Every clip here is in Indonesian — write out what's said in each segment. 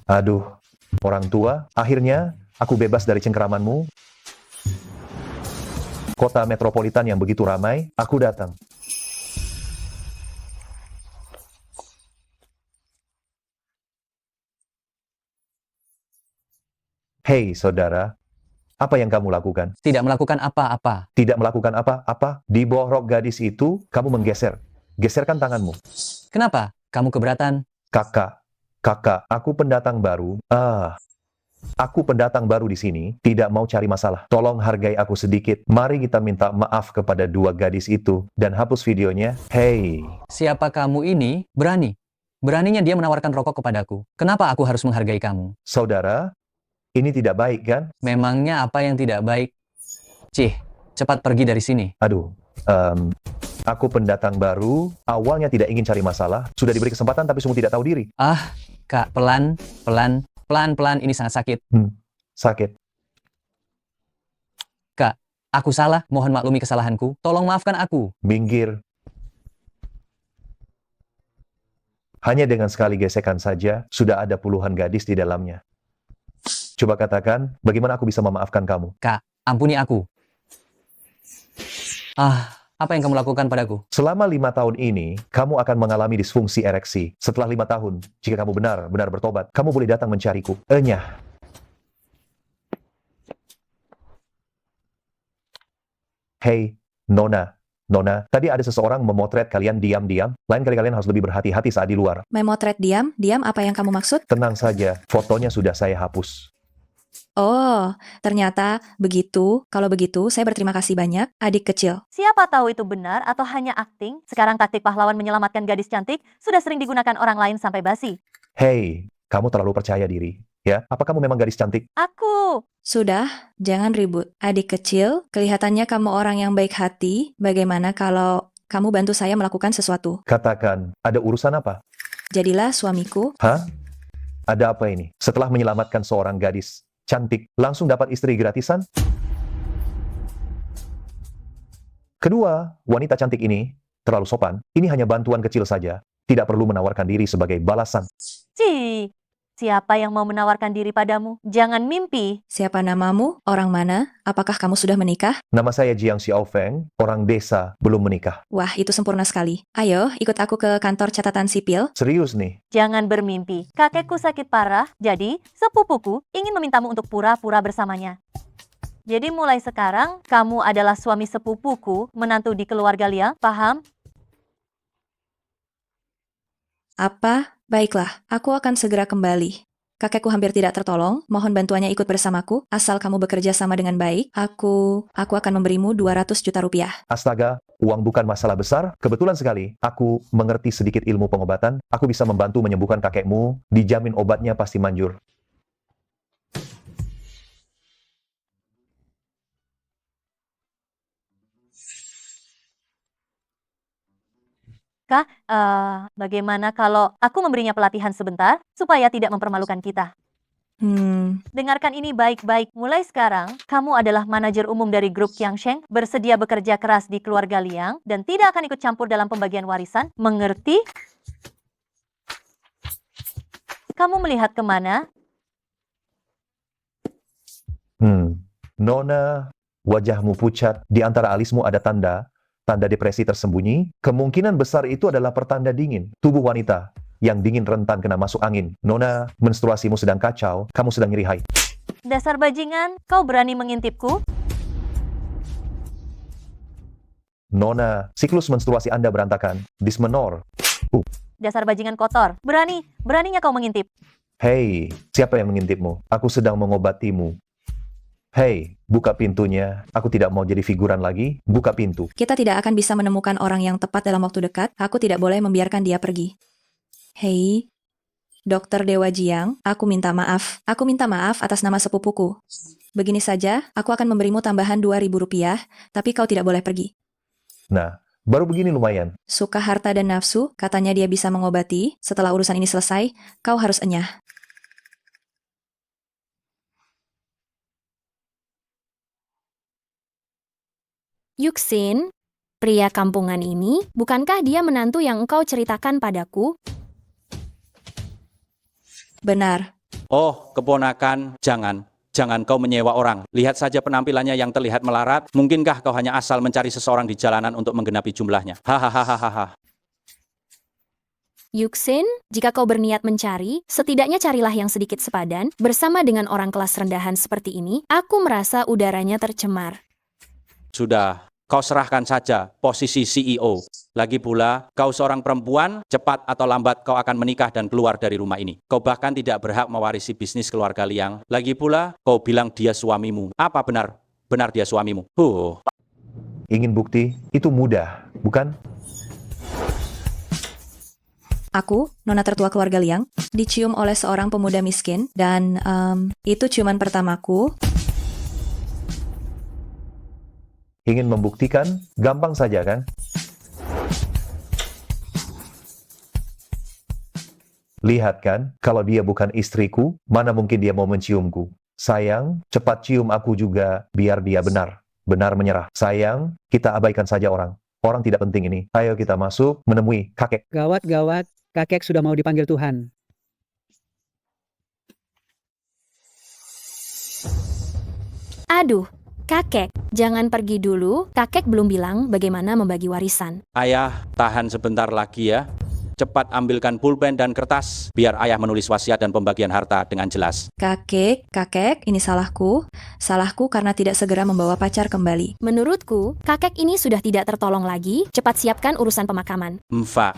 Aduh, orang tua, akhirnya aku bebas dari cengkeramanmu. Kota metropolitan yang begitu ramai, aku datang. Hei, saudara, apa yang kamu lakukan? Tidak melakukan apa-apa. Tidak melakukan apa-apa? Di bawah rok gadis itu, kamu menggeser. Geserkan tanganmu. Kenapa? Kamu keberatan? Kakak, aku pendatang baru. Aku pendatang baru di sini, tidak mau cari masalah. Tolong hargai aku sedikit. Mari kita minta maaf kepada dua gadis itu dan hapus videonya. Hei, Siapa kamu ini? Berani. Beraninya dia menawarkan rokok kepadaku. Kenapa aku harus menghargai kamu? saudara, ini tidak baik kan? Memangnya apa yang tidak baik? Cih, cepat pergi dari sini. Aduh, aku pendatang baru, awalnya tidak ingin cari masalah, sudah diberi kesempatan tapi sungguh tidak tahu diri. Ah, Kak, pelan-pelan ini sangat sakit. Sakit. Kak, aku salah, mohon maklumi kesalahanku. Tolong maafkan aku. Minggir. Hanya dengan sekali gesekan saja, sudah ada puluhan gadis di dalamnya. Coba katakan, bagaimana aku bisa memaafkan kamu? Kak, ampuni aku. Apa yang kamu lakukan padaku? Selama 5 tahun ini, kamu akan mengalami disfungsi ereksi. Setelah 5 tahun, jika kamu benar-benar bertobat, kamu boleh datang mencariku. Enyah. Hei, Nona, tadi ada seseorang memotret kalian diam-diam. Lain kali kalian harus lebih berhati-hati saat di luar. Memotret diam apa yang kamu maksud? Tenang saja, fotonya sudah saya hapus. Oh, ternyata begitu. Kalau begitu, saya berterima kasih banyak, adik kecil. Siapa tahu itu benar atau hanya akting? Sekarang taktik pahlawan menyelamatkan gadis cantik sudah sering digunakan orang lain sampai basi. Hei, kamu terlalu percaya diri. Ya, apa kamu memang gadis cantik? Aku. Sudah, jangan ribut. Adik kecil, kelihatannya kamu orang yang baik hati. Bagaimana kalau kamu bantu saya melakukan sesuatu? Katakan, ada urusan apa? Jadilah suamiku. Hah? Ada apa ini? Setelah menyelamatkan seorang gadis cantik, langsung dapat istri gratisan? Kedua, wanita cantik ini terlalu sopan. Ini hanya bantuan kecil saja. Tidak perlu menawarkan diri sebagai balasan. Cih. Siapa yang mau menawarkan diri padamu? Jangan mimpi. Siapa namamu? Orang mana? Apakah kamu sudah menikah? Nama saya Jiang Xiaofeng, orang desa, belum menikah. Wah, itu sempurna sekali. Ayo, ikut aku ke kantor catatan sipil. Serius nih? Jangan bermimpi. Kakekku sakit parah, jadi sepupuku ingin memintamu untuk pura-pura bersamanya. Jadi mulai sekarang, kamu adalah suami sepupuku, menantu di keluarga Liang, paham? Apa? Baiklah, aku akan segera kembali. Kakekku hampir tidak tertolong, mohon bantuannya ikut bersamaku. Asal kamu bekerja sama dengan baik, aku akan memberimu 200 juta rupiah. Astaga, uang bukan masalah besar. Kebetulan sekali, aku mengerti sedikit ilmu pengobatan. Aku bisa membantu menyembuhkan kakekmu. Dijamin obatnya pasti manjur. Kak, bagaimana kalau aku memberinya pelatihan sebentar, supaya tidak mempermalukan kita? Dengarkan ini baik-baik. Mulai sekarang, kamu adalah manajer umum dari grup Qiangsheng, bersedia bekerja keras di keluarga Liang, dan tidak akan ikut campur dalam pembagian warisan. Mengerti? Kamu melihat kemana? Nona, wajahmu pucat. Di antara alismu ada tanda depresi tersembunyi. Kemungkinan besar itu adalah pertanda dingin. Tubuh wanita yang dingin rentan kena masuk angin. Nona, menstruasimu sedang kacau. Kamu sedang nyeri haid. Dasar bajingan, kau berani mengintipku? Nona, siklus menstruasi Anda berantakan. Dysmenor. Dasar bajingan kotor. Beraninya kau mengintip. Hei, siapa yang mengintipmu? Aku sedang mengobatimu. Hei, buka pintunya. Aku tidak mau jadi figuran lagi. Buka pintu. Kita tidak akan bisa menemukan orang yang tepat dalam waktu dekat. Aku tidak boleh membiarkan dia pergi. Hei, Dokter Dewa Jiang, aku minta maaf. Aku minta maaf atas nama sepupuku. Begini saja, aku akan memberimu tambahan 2.000 rupiah, tapi kau tidak boleh pergi. Nah, baru begini lumayan. Suka harta dan nafsu, katanya dia bisa mengobati. Setelah urusan ini selesai, kau harus enyah. Yuxin, pria kampungan ini, bukankah dia menantu yang engkau ceritakan padaku? Benar. Oh, keponakan, jangan. Jangan kau menyewa orang. Lihat saja penampilannya yang terlihat melarat. Mungkinkah kau hanya asal mencari seseorang di jalanan untuk menggenapi jumlahnya? Hahaha. Yuxin, jika kau berniat mencari, setidaknya carilah yang sedikit sepadan. Bersama dengan orang kelas rendahan seperti ini, aku merasa udaranya tercemar. Sudah, kau serahkan saja posisi CEO. Lagi pula, kau seorang perempuan, cepat atau lambat kau akan menikah dan keluar dari rumah ini. Kau bahkan tidak berhak mewarisi bisnis keluarga Liang. Lagi pula, kau bilang dia suamimu. Apa benar? Benar dia suamimu? Ingin bukti? Itu mudah, bukan? Aku, nona tertua keluarga Liang, dicium oleh seorang pemuda miskin, dan itu ciuman pertamaku. Ingin membuktikan? Gampang saja kan? Lihat kan, kalau dia bukan istriku, mana mungkin dia mau menciumku. Sayang, cepat cium aku juga, biar dia benar menyerah. Sayang, kita abaikan saja orang. Orang tidak penting ini. Ayo kita masuk, menemui kakek. Gawat, kakek sudah mau dipanggil Tuhan. Aduh, kakek, jangan pergi dulu. Kakek belum bilang bagaimana membagi warisan. Ayah, tahan sebentar lagi ya. Cepat ambilkan pulpen dan kertas, biar ayah menulis wasiat dan pembagian harta dengan jelas. Kakek, ini salahku. Salahku karena tidak segera membawa pacar kembali. Menurutku, kakek ini sudah tidak tertolong lagi. Cepat siapkan urusan pemakaman. Mfa,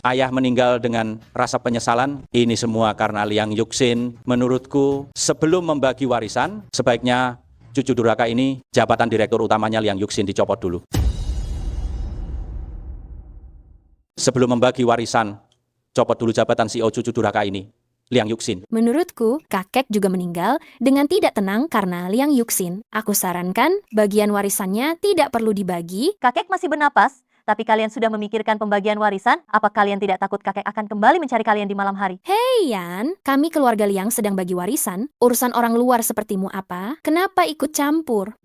ayah meninggal dengan rasa penyesalan. Ini semua karena Liang Yuxin. Menurutku, sebelum membagi warisan, sebaiknya cucu durhaka ini, jabatan direktur utamanya Liang Yuxin dicopot dulu. Sebelum membagi warisan, copot dulu jabatan CEO cucu durhaka ini, Liang Yuxin. Menurutku, kakek juga meninggal dengan tidak tenang karena Liang Yuxin. Aku sarankan, bagian warisannya tidak perlu dibagi. Kakek masih bernapas, tapi kalian sudah memikirkan pembagian warisan? Apa kalian tidak takut kakek akan kembali mencari kalian di malam hari? Hei Yan, kami keluarga Liang sedang bagi warisan. Urusan orang luar sepertimu apa? Kenapa ikut campur?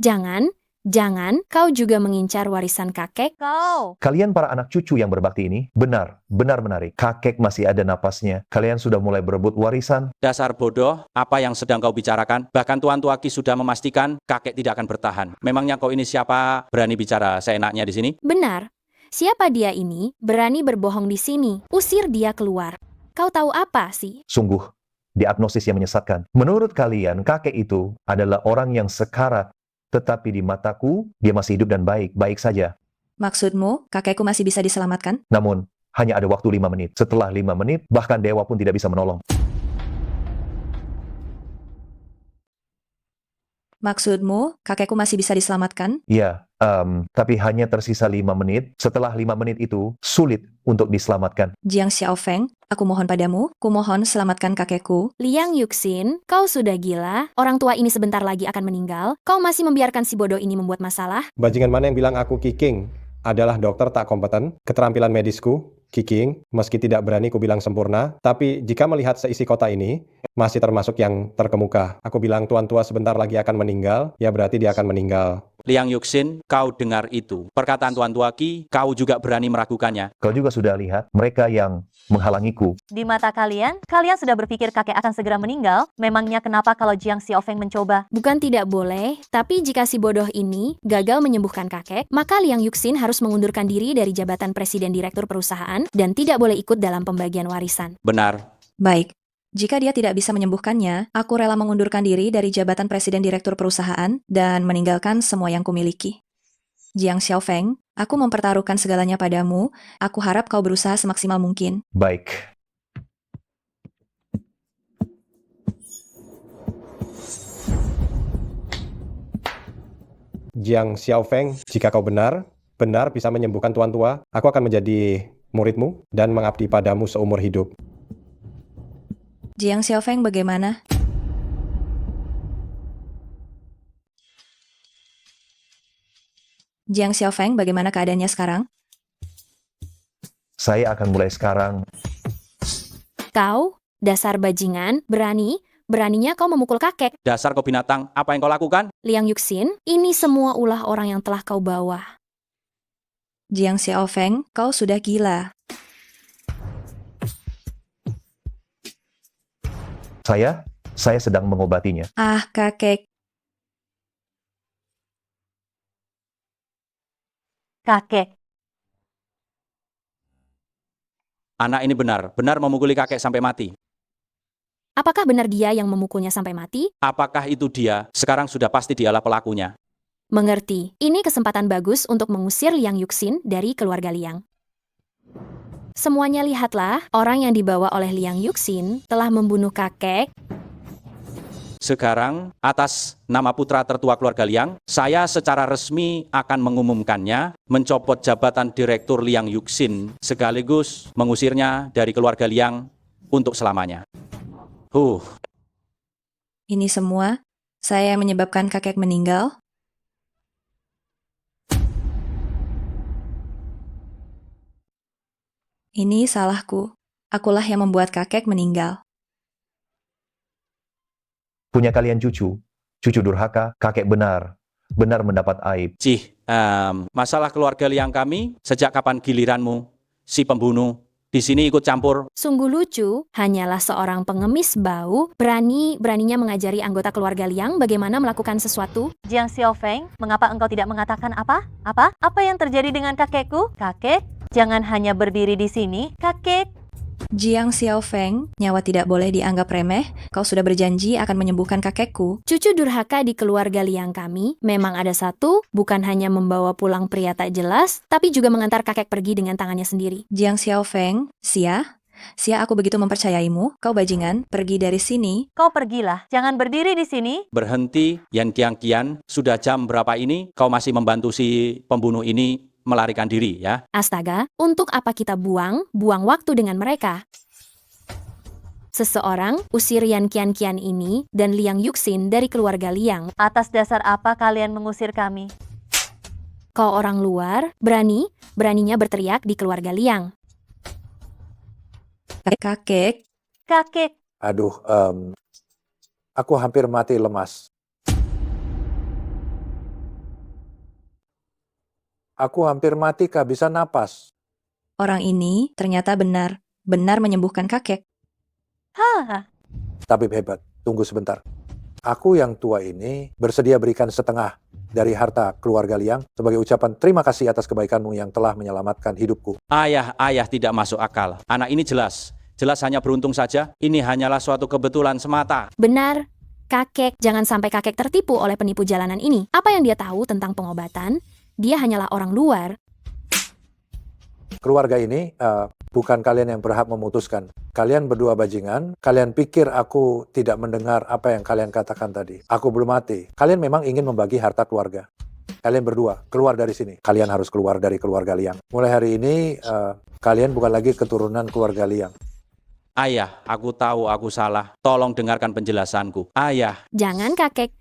Jangan, kau juga mengincar warisan kakek. Kau! Kalian para anak cucu yang berbakti ini, benar menarik. Kakek masih ada napasnya. Kalian sudah mulai berebut warisan. Dasar bodoh, apa yang sedang kau bicarakan? Bahkan Tuan Tuaki sudah memastikan kakek tidak akan bertahan. Memangnya kau ini siapa? Berani bicara seenaknya di sini? Benar. Siapa dia ini? Berani berbohong di sini. Usir dia keluar. Kau tahu apa sih? Sungguh, diagnosis yang menyesatkan. Menurut kalian, kakek itu adalah orang yang sekarat. Tetapi di mataku, dia masih hidup dan baik saja. Maksudmu, kakekku masih bisa diselamatkan? Namun, hanya ada waktu 5 menit. Setelah 5 menit, bahkan dewa pun tidak bisa menolong. Maksudmu, kakekku masih bisa diselamatkan? Ya, tapi hanya tersisa 5 menit. Setelah 5 menit itu, sulit untuk diselamatkan. Jiang Xiaofeng, aku mohon padamu, kumohon selamatkan kakekku. Liang Yuxin, kau sudah gila. Orang tua ini sebentar lagi akan meninggal. Kau masih membiarkan si bodoh ini membuat masalah? Bajingan mana yang bilang aku Kiking adalah dokter tak kompeten? Keterampilan medisku, Kiking, meski tidak berani ku bilang sempurna, tapi jika melihat seisi kota ini, masih termasuk yang terkemuka. Aku bilang tuan tua sebentar lagi akan meninggal, ya berarti dia akan meninggal. Liang Yuxin, kau dengar itu. Perkataan Tuan Tuaki, kau juga berani meragukannya. Kau juga sudah lihat mereka yang menghalangiku. Di mata kalian sudah berpikir kakek akan segera meninggal? Memangnya kenapa kalau Jiang Xiaofeng mencoba? Bukan tidak boleh, tapi jika si bodoh ini gagal menyembuhkan kakek, maka Liang Yuxin harus mengundurkan diri dari jabatan presiden direktur perusahaan dan tidak boleh ikut dalam pembagian warisan. Benar. Baik. Jika dia tidak bisa menyembuhkannya, aku rela mengundurkan diri dari jabatan presiden direktur perusahaan dan meninggalkan semua yang kumiliki. Jiang Xiaofeng, aku mempertaruhkan segalanya padamu. Aku harap kau berusaha semaksimal mungkin. Baik. Jiang Xiaofeng, jika kau benar bisa menyembuhkan tuan tua, aku akan menjadi muridmu dan mengabdi padamu seumur hidup. Jiang Xiaofeng bagaimana? Jiang Xiaofeng bagaimana keadaannya sekarang? Saya akan mulai sekarang. Kau, dasar bajingan, beraninya kau memukul kakek. Dasar kau binatang, apa yang kau lakukan? Liang Yuxin, ini semua ulah orang yang telah kau bawa. Jiang Xiaofeng, kau sudah gila. Saya sedang mengobatinya. Ah, kakek. Kakek, Anak ini benar memukuli kakek sampai mati. Apakah benar dia yang memukulnya sampai mati? Apakah itu dia? Sekarang sudah pasti dialah pelakunya. Mengerti. Ini kesempatan bagus untuk mengusir Liang Yuxin dari keluarga Liang. Semuanya lihatlah, orang yang dibawa oleh Liang Yuxin telah membunuh kakek. Sekarang, atas nama putra tertua keluarga Liang, saya secara resmi akan mengumumkannya, mencopot jabatan Direktur Liang Yuxin, sekaligus mengusirnya dari keluarga Liang untuk selamanya. Ini semua, saya yang menyebabkan kakek meninggal. Ini salahku. Akulah yang membuat kakek meninggal. Punya kalian cucu durhaka, kakek benar mendapat aib. Masalah keluarga Liang kami, sejak kapan giliranmu, si pembunuh, di sini ikut campur? Sungguh lucu, hanyalah seorang pengemis bau, beraninya mengajari anggota keluarga Liang bagaimana melakukan sesuatu. Jiang Xiaofeng, mengapa engkau tidak mengatakan apa? Apa yang terjadi dengan kakekku? Kakek, jangan hanya berdiri di sini, kakek. Jiang Xiaofeng, nyawa tidak boleh dianggap remeh. Kau sudah berjanji akan menyembuhkan kakekku. Cucu durhaka di keluarga Liang kami memang ada satu, bukan hanya membawa pulang pria tak jelas, tapi juga mengantar kakek pergi dengan tangannya sendiri. Jiang Xiaofeng, Xia, aku begitu mempercayaimu. Kau bajingan, pergi dari sini. Kau pergilah, jangan berdiri di sini. Berhenti, Yan Kian, sudah jam berapa ini? Kau masih membantu si pembunuh ini melarikan diri, ya? Astaga, untuk apa kita buang waktu dengan mereka? Seseorang usir Yan Kian ini dan Liang Yuxin dari keluarga Liang. Atas dasar apa kalian mengusir kami? Kau orang luar, beraninya berteriak di keluarga Liang. Kakek, Kakek, Aduh, aku hampir mati lemas. Aku hampir mati kehabisan napas. orang ini ternyata benar menyembuhkan kakek. Tabib hebat, tunggu sebentar. Aku yang tua ini bersedia berikan setengah dari harta keluarga Liang sebagai ucapan terima kasih atas kebaikanmu yang telah menyelamatkan hidupku. Ayah tidak masuk akal. Anak ini jelas hanya beruntung saja. Ini hanyalah suatu kebetulan semata. Benar, kakek, jangan sampai kakek tertipu oleh penipu jalanan ini. Apa yang dia tahu tentang pengobatan? Dia hanyalah orang luar. Keluarga ini bukan kalian yang berhak memutuskan. Kalian berdua bajingan, kalian pikir aku tidak mendengar apa yang kalian katakan tadi. Aku belum mati. Kalian memang ingin membagi harta keluarga. Kalian berdua, keluar dari sini. Kalian harus keluar dari keluarga Liang. Mulai hari ini, kalian bukan lagi keturunan keluarga Liang. Ayah, aku tahu aku salah. Tolong dengarkan penjelasanku. Ayah. Jangan kakek.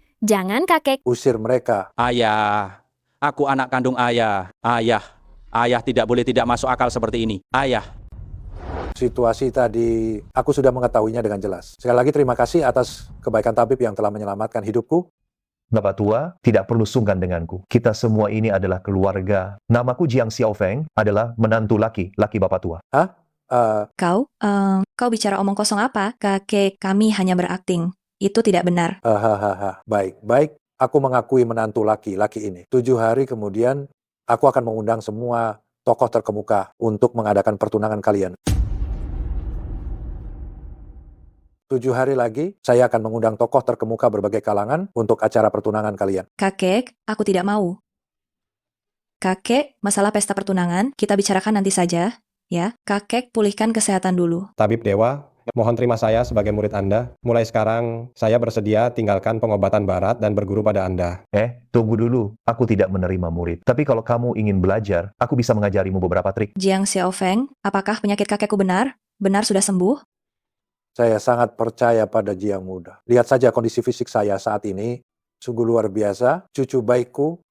Usir mereka. Ayah, aku anak kandung ayah. Ayah tidak boleh tidak masuk akal seperti ini. Ayah. Situasi tadi, aku sudah mengetahuinya dengan jelas. Sekali lagi terima kasih atas kebaikan tabib yang telah menyelamatkan hidupku. Bapak tua, tidak perlu sungkan denganku. Kita semua ini adalah keluarga. Namaku Jiang Xiaofeng, adalah menantu laki Bapak tua. Kau bicara omong kosong apa? Kakek, kami hanya berakting. Itu tidak benar. Baik. Aku mengakui menantu laki ini. 7 hari kemudian, aku akan mengundang semua tokoh terkemuka untuk mengadakan pertunangan kalian. 7 hari lagi, saya akan mengundang tokoh terkemuka berbagai kalangan untuk acara pertunangan kalian. Kakek, aku tidak mau. Kakek, masalah pesta pertunangan, kita bicarakan nanti saja. Ya, kakek pulihkan kesehatan dulu. Tabib Dewa, mohon terima saya sebagai murid Anda. Mulai sekarang, saya bersedia tinggalkan pengobatan barat dan berguru pada Anda. Tunggu dulu. Aku tidak menerima murid. Tapi kalau kamu ingin belajar, aku bisa mengajarimu beberapa trik. Jiang Xiaofeng, apakah penyakit kakekku benar? Benar sudah sembuh? Saya sangat percaya pada Jiang muda. Lihat saja kondisi fisik saya saat ini. Sungguh luar biasa. Cucu baikku,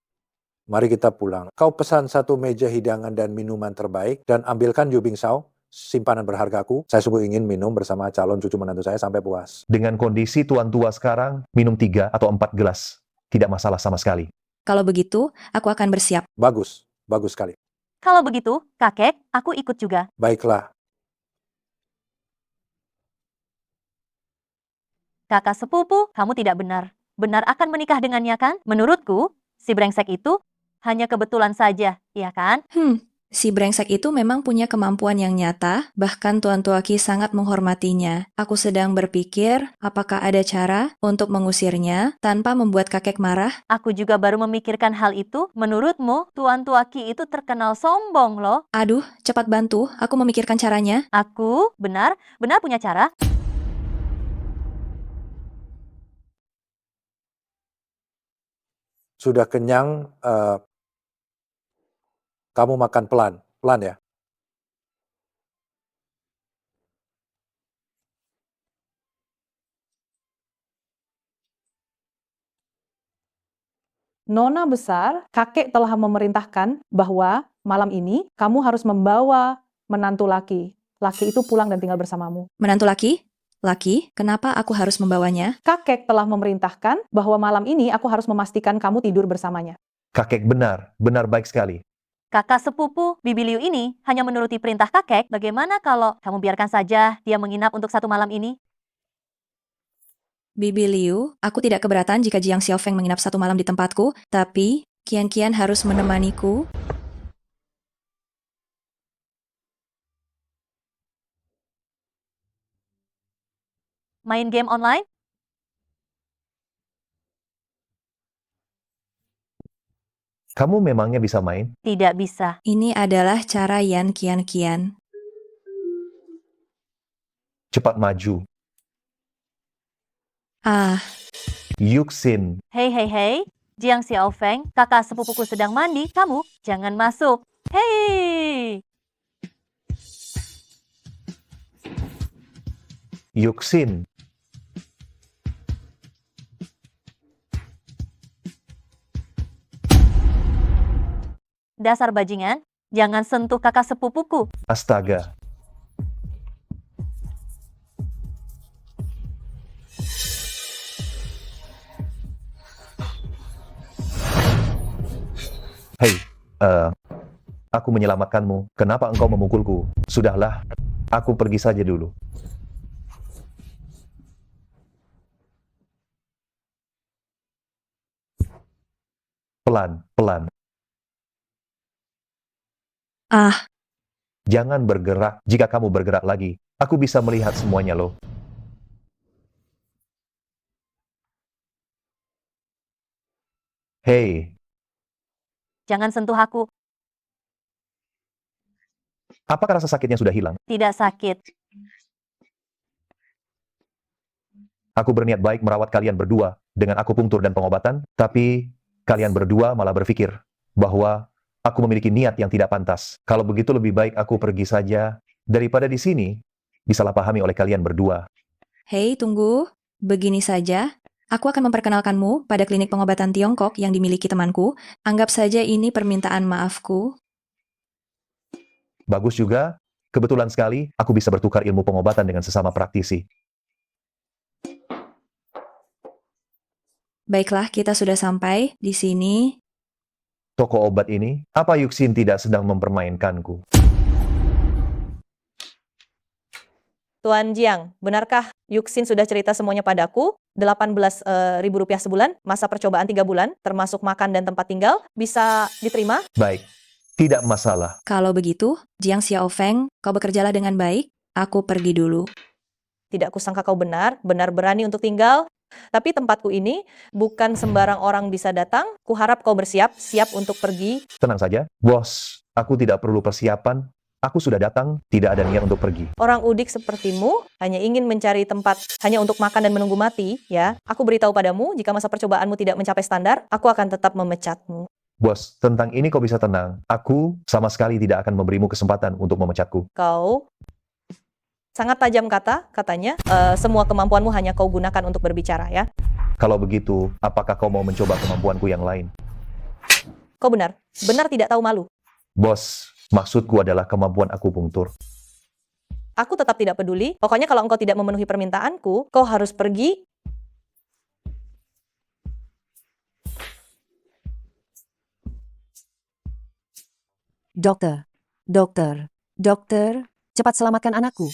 mari kita pulang. Kau pesan 1 meja hidangan dan minuman terbaik dan ambilkan Yu Bingshao, simpanan berhargaku. Saya sungguh ingin minum bersama calon cucu menantu saya sampai puas. Dengan kondisi tuan tua sekarang, minum 3 atau 4 gelas. Tidak masalah sama sekali. Kalau begitu, aku akan bersiap. Bagus sekali. kalau begitu, kakek, aku ikut juga. Kakak sepupu, kamu tidak benar. Benar akan menikah dengannya kan? Menurutku, si brengsek itu hanya kebetulan saja, iya kan? Si brengsek itu memang punya kemampuan yang nyata, bahkan Tuan Tuaki sangat menghormatinya. Aku sedang berpikir, apakah ada cara untuk mengusirnya tanpa membuat kakek marah? Aku juga baru memikirkan hal itu. Menurutmu, Tuan Tuaki itu terkenal sombong loh. Aduh, cepat bantu, aku memikirkan caranya. Aku benar punya cara. Sudah kenyang, kamu makan pelan, pelan ya. Nona besar, kakek telah memerintahkan bahwa malam ini kamu harus membawa menantu laki. Laki itu pulang dan tinggal bersamamu. Menantu laki? Laki, kenapa aku harus membawanya? Kakek telah memerintahkan bahwa malam ini aku harus memastikan kamu tidur bersamanya. Kakek benar, benar baik sekali. Kakak sepupu, Bibi Liu ini hanya menuruti perintah kakek. Bagaimana kalau kamu biarkan saja dia menginap untuk 1 malam ini? Bibi Liu, aku tidak keberatan jika Jiang Xiaofeng menginap 1 malam di tempatku, tapi Kian-Kian harus menemaniku. Main game online? Kamu memangnya bisa main? Tidak bisa. Ini adalah cara Yan Kian-Kian. Cepat maju. Ah, Yuxin, Hei, Jiang Xiaofeng, kakak sepupuku sedang mandi, kamu jangan masuk. Hei! Yuxin, Dasar bajingan, jangan sentuh kakak sepupuku. astaga. Hei, aku menyelamatkanmu. Kenapa engkau memukulku? Sudahlah, aku pergi saja dulu. Pelan, pelan. ah, Jangan bergerak. Jika kamu bergerak lagi, aku bisa melihat semuanya loh. Hei, Jangan sentuh aku. apakah rasa sakitnya sudah hilang? Tidak sakit. Aku berniat baik merawat kalian berdua dengan akupunktur dan pengobatan, tapi kalian berdua malah berpikir bahwa aku memiliki niat yang tidak pantas. Kalau begitu lebih baik aku pergi saja daripada di sini disalahpahami oleh kalian berdua. hei tunggu, begini saja. Aku akan memperkenalkanmu pada klinik pengobatan Tiongkok yang dimiliki temanku. Anggap saja ini permintaan maafku. Bagus juga, kebetulan sekali aku bisa bertukar ilmu pengobatan dengan sesama praktisi. Baiklah, kita sudah sampai di sini. Toko obat ini, apa Yuxin tidak sedang mempermainkanku? Tuan Jiang, benarkah Yuxin sudah cerita semuanya padaku? 18.000 rupiah sebulan, masa percobaan 3 bulan, termasuk makan dan tempat tinggal, bisa diterima? Baik, tidak masalah. Kalau begitu, Jiang Xiaofeng, kau bekerjalah dengan baik. Aku pergi dulu. Tidak kusangka kau benar berani untuk tinggal. Tapi tempatku ini bukan sembarang orang bisa datang. Kuharap kau siap untuk pergi. Tenang saja, bos. Aku tidak perlu persiapan. Aku sudah datang, tidak ada niat untuk pergi. Orang udik sepertimu hanya ingin mencari tempat hanya untuk makan dan menunggu mati, ya. Aku beritahu padamu, jika masa percobaanmu tidak mencapai standar, aku akan tetap memecatmu. Bos, tentang ini kau bisa tenang. Aku sama sekali tidak akan memberimu kesempatan untuk memecatku. Kau sangat tajam katanya. Semua kemampuanmu hanya kau gunakan untuk berbicara, ya. Kalau begitu, apakah kau mau mencoba kemampuanku yang lain? Kau benar tidak tahu malu. Bos, maksudku adalah kemampuan akupunktur. Aku tetap tidak peduli. Pokoknya kalau engkau tidak memenuhi permintaanku, kau harus pergi. Dokter, cepat selamatkan anakku.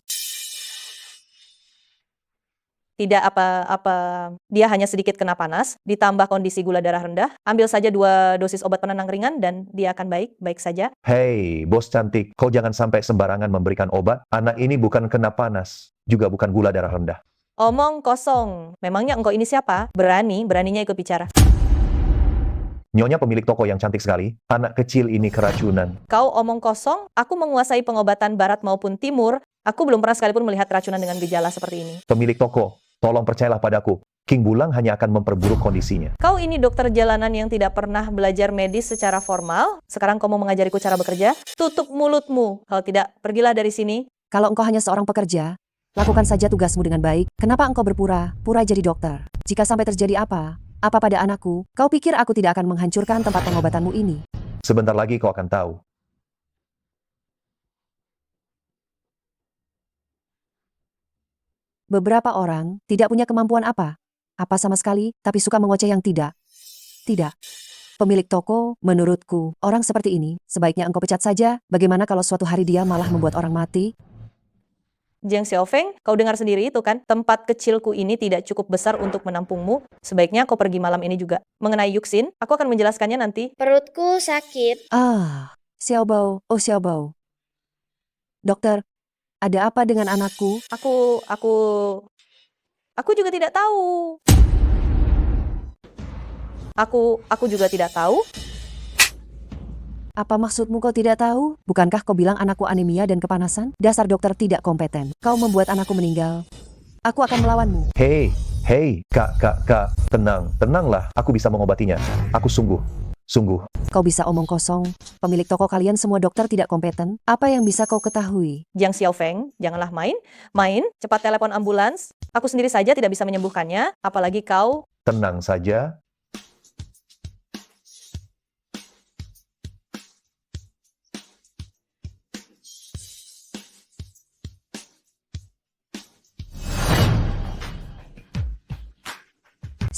tidak dia hanya sedikit kena panas, ditambah kondisi gula darah rendah, ambil saja 2 dosis obat penenang ringan dan dia akan baik saja. Hei, bos cantik, kau jangan sampai sembarangan memberikan obat. Anak ini bukan kena panas, juga bukan gula darah rendah. Omong kosong. Memangnya engkau ini siapa? Beraninya ikut bicara. Nyonya pemilik toko yang cantik sekali, anak kecil ini keracunan. Kau omong kosong, aku menguasai pengobatan barat maupun timur. Aku belum pernah sekalipun melihat keracunan dengan gejala seperti ini. Pemilik toko, tolong percayalah padaku. King Bulang hanya akan memperburuk kondisinya. Kau ini dokter jalanan yang tidak pernah belajar medis secara formal. Sekarang kau mau mengajariku cara bekerja? Tutup mulutmu. Kalau tidak, pergilah dari sini. Kalau engkau hanya seorang pekerja, lakukan saja tugasmu dengan baik. Kenapa engkau berpura-pura jadi dokter? Jika sampai terjadi apa pada anakku, kau pikir aku tidak akan menghancurkan tempat pengobatanmu ini? Sebentar lagi kau akan tahu. Beberapa orang tidak punya kemampuan apa sama sekali, tapi suka mengoceh yang tidak. Tidak. Pemilik toko, menurutku, orang seperti ini, sebaiknya engkau pecat saja. Bagaimana kalau suatu hari dia malah membuat orang mati? Jiang Xiaofeng, kau dengar sendiri itu kan? Tempat kecilku ini tidak cukup besar untuk menampungmu. Sebaiknya kau pergi malam ini juga. Mengenai Yuxin, aku akan menjelaskannya nanti. Perutku sakit. Xiaobao, Xiaobao. Dokter, ada apa dengan anakku? Aku juga tidak tahu. Aku juga tidak tahu. Apa maksudmu kau tidak tahu? Bukankah kau bilang anakku anemia dan kepanasan? Dasar dokter tidak kompeten. Kau membuat anakku meninggal. Aku akan melawanmu. Hei, kak, tenanglah. Aku bisa mengobatinya. Aku sungguh. Kau bisa omong kosong. Pemilik toko kalian semua dokter tidak kompeten. Apa yang bisa kau ketahui? Jiang Xiaofeng, janganlah main. Cepat telepon ambulans. Aku sendiri saja tidak bisa menyembuhkannya. Apalagi kau. Tenang saja.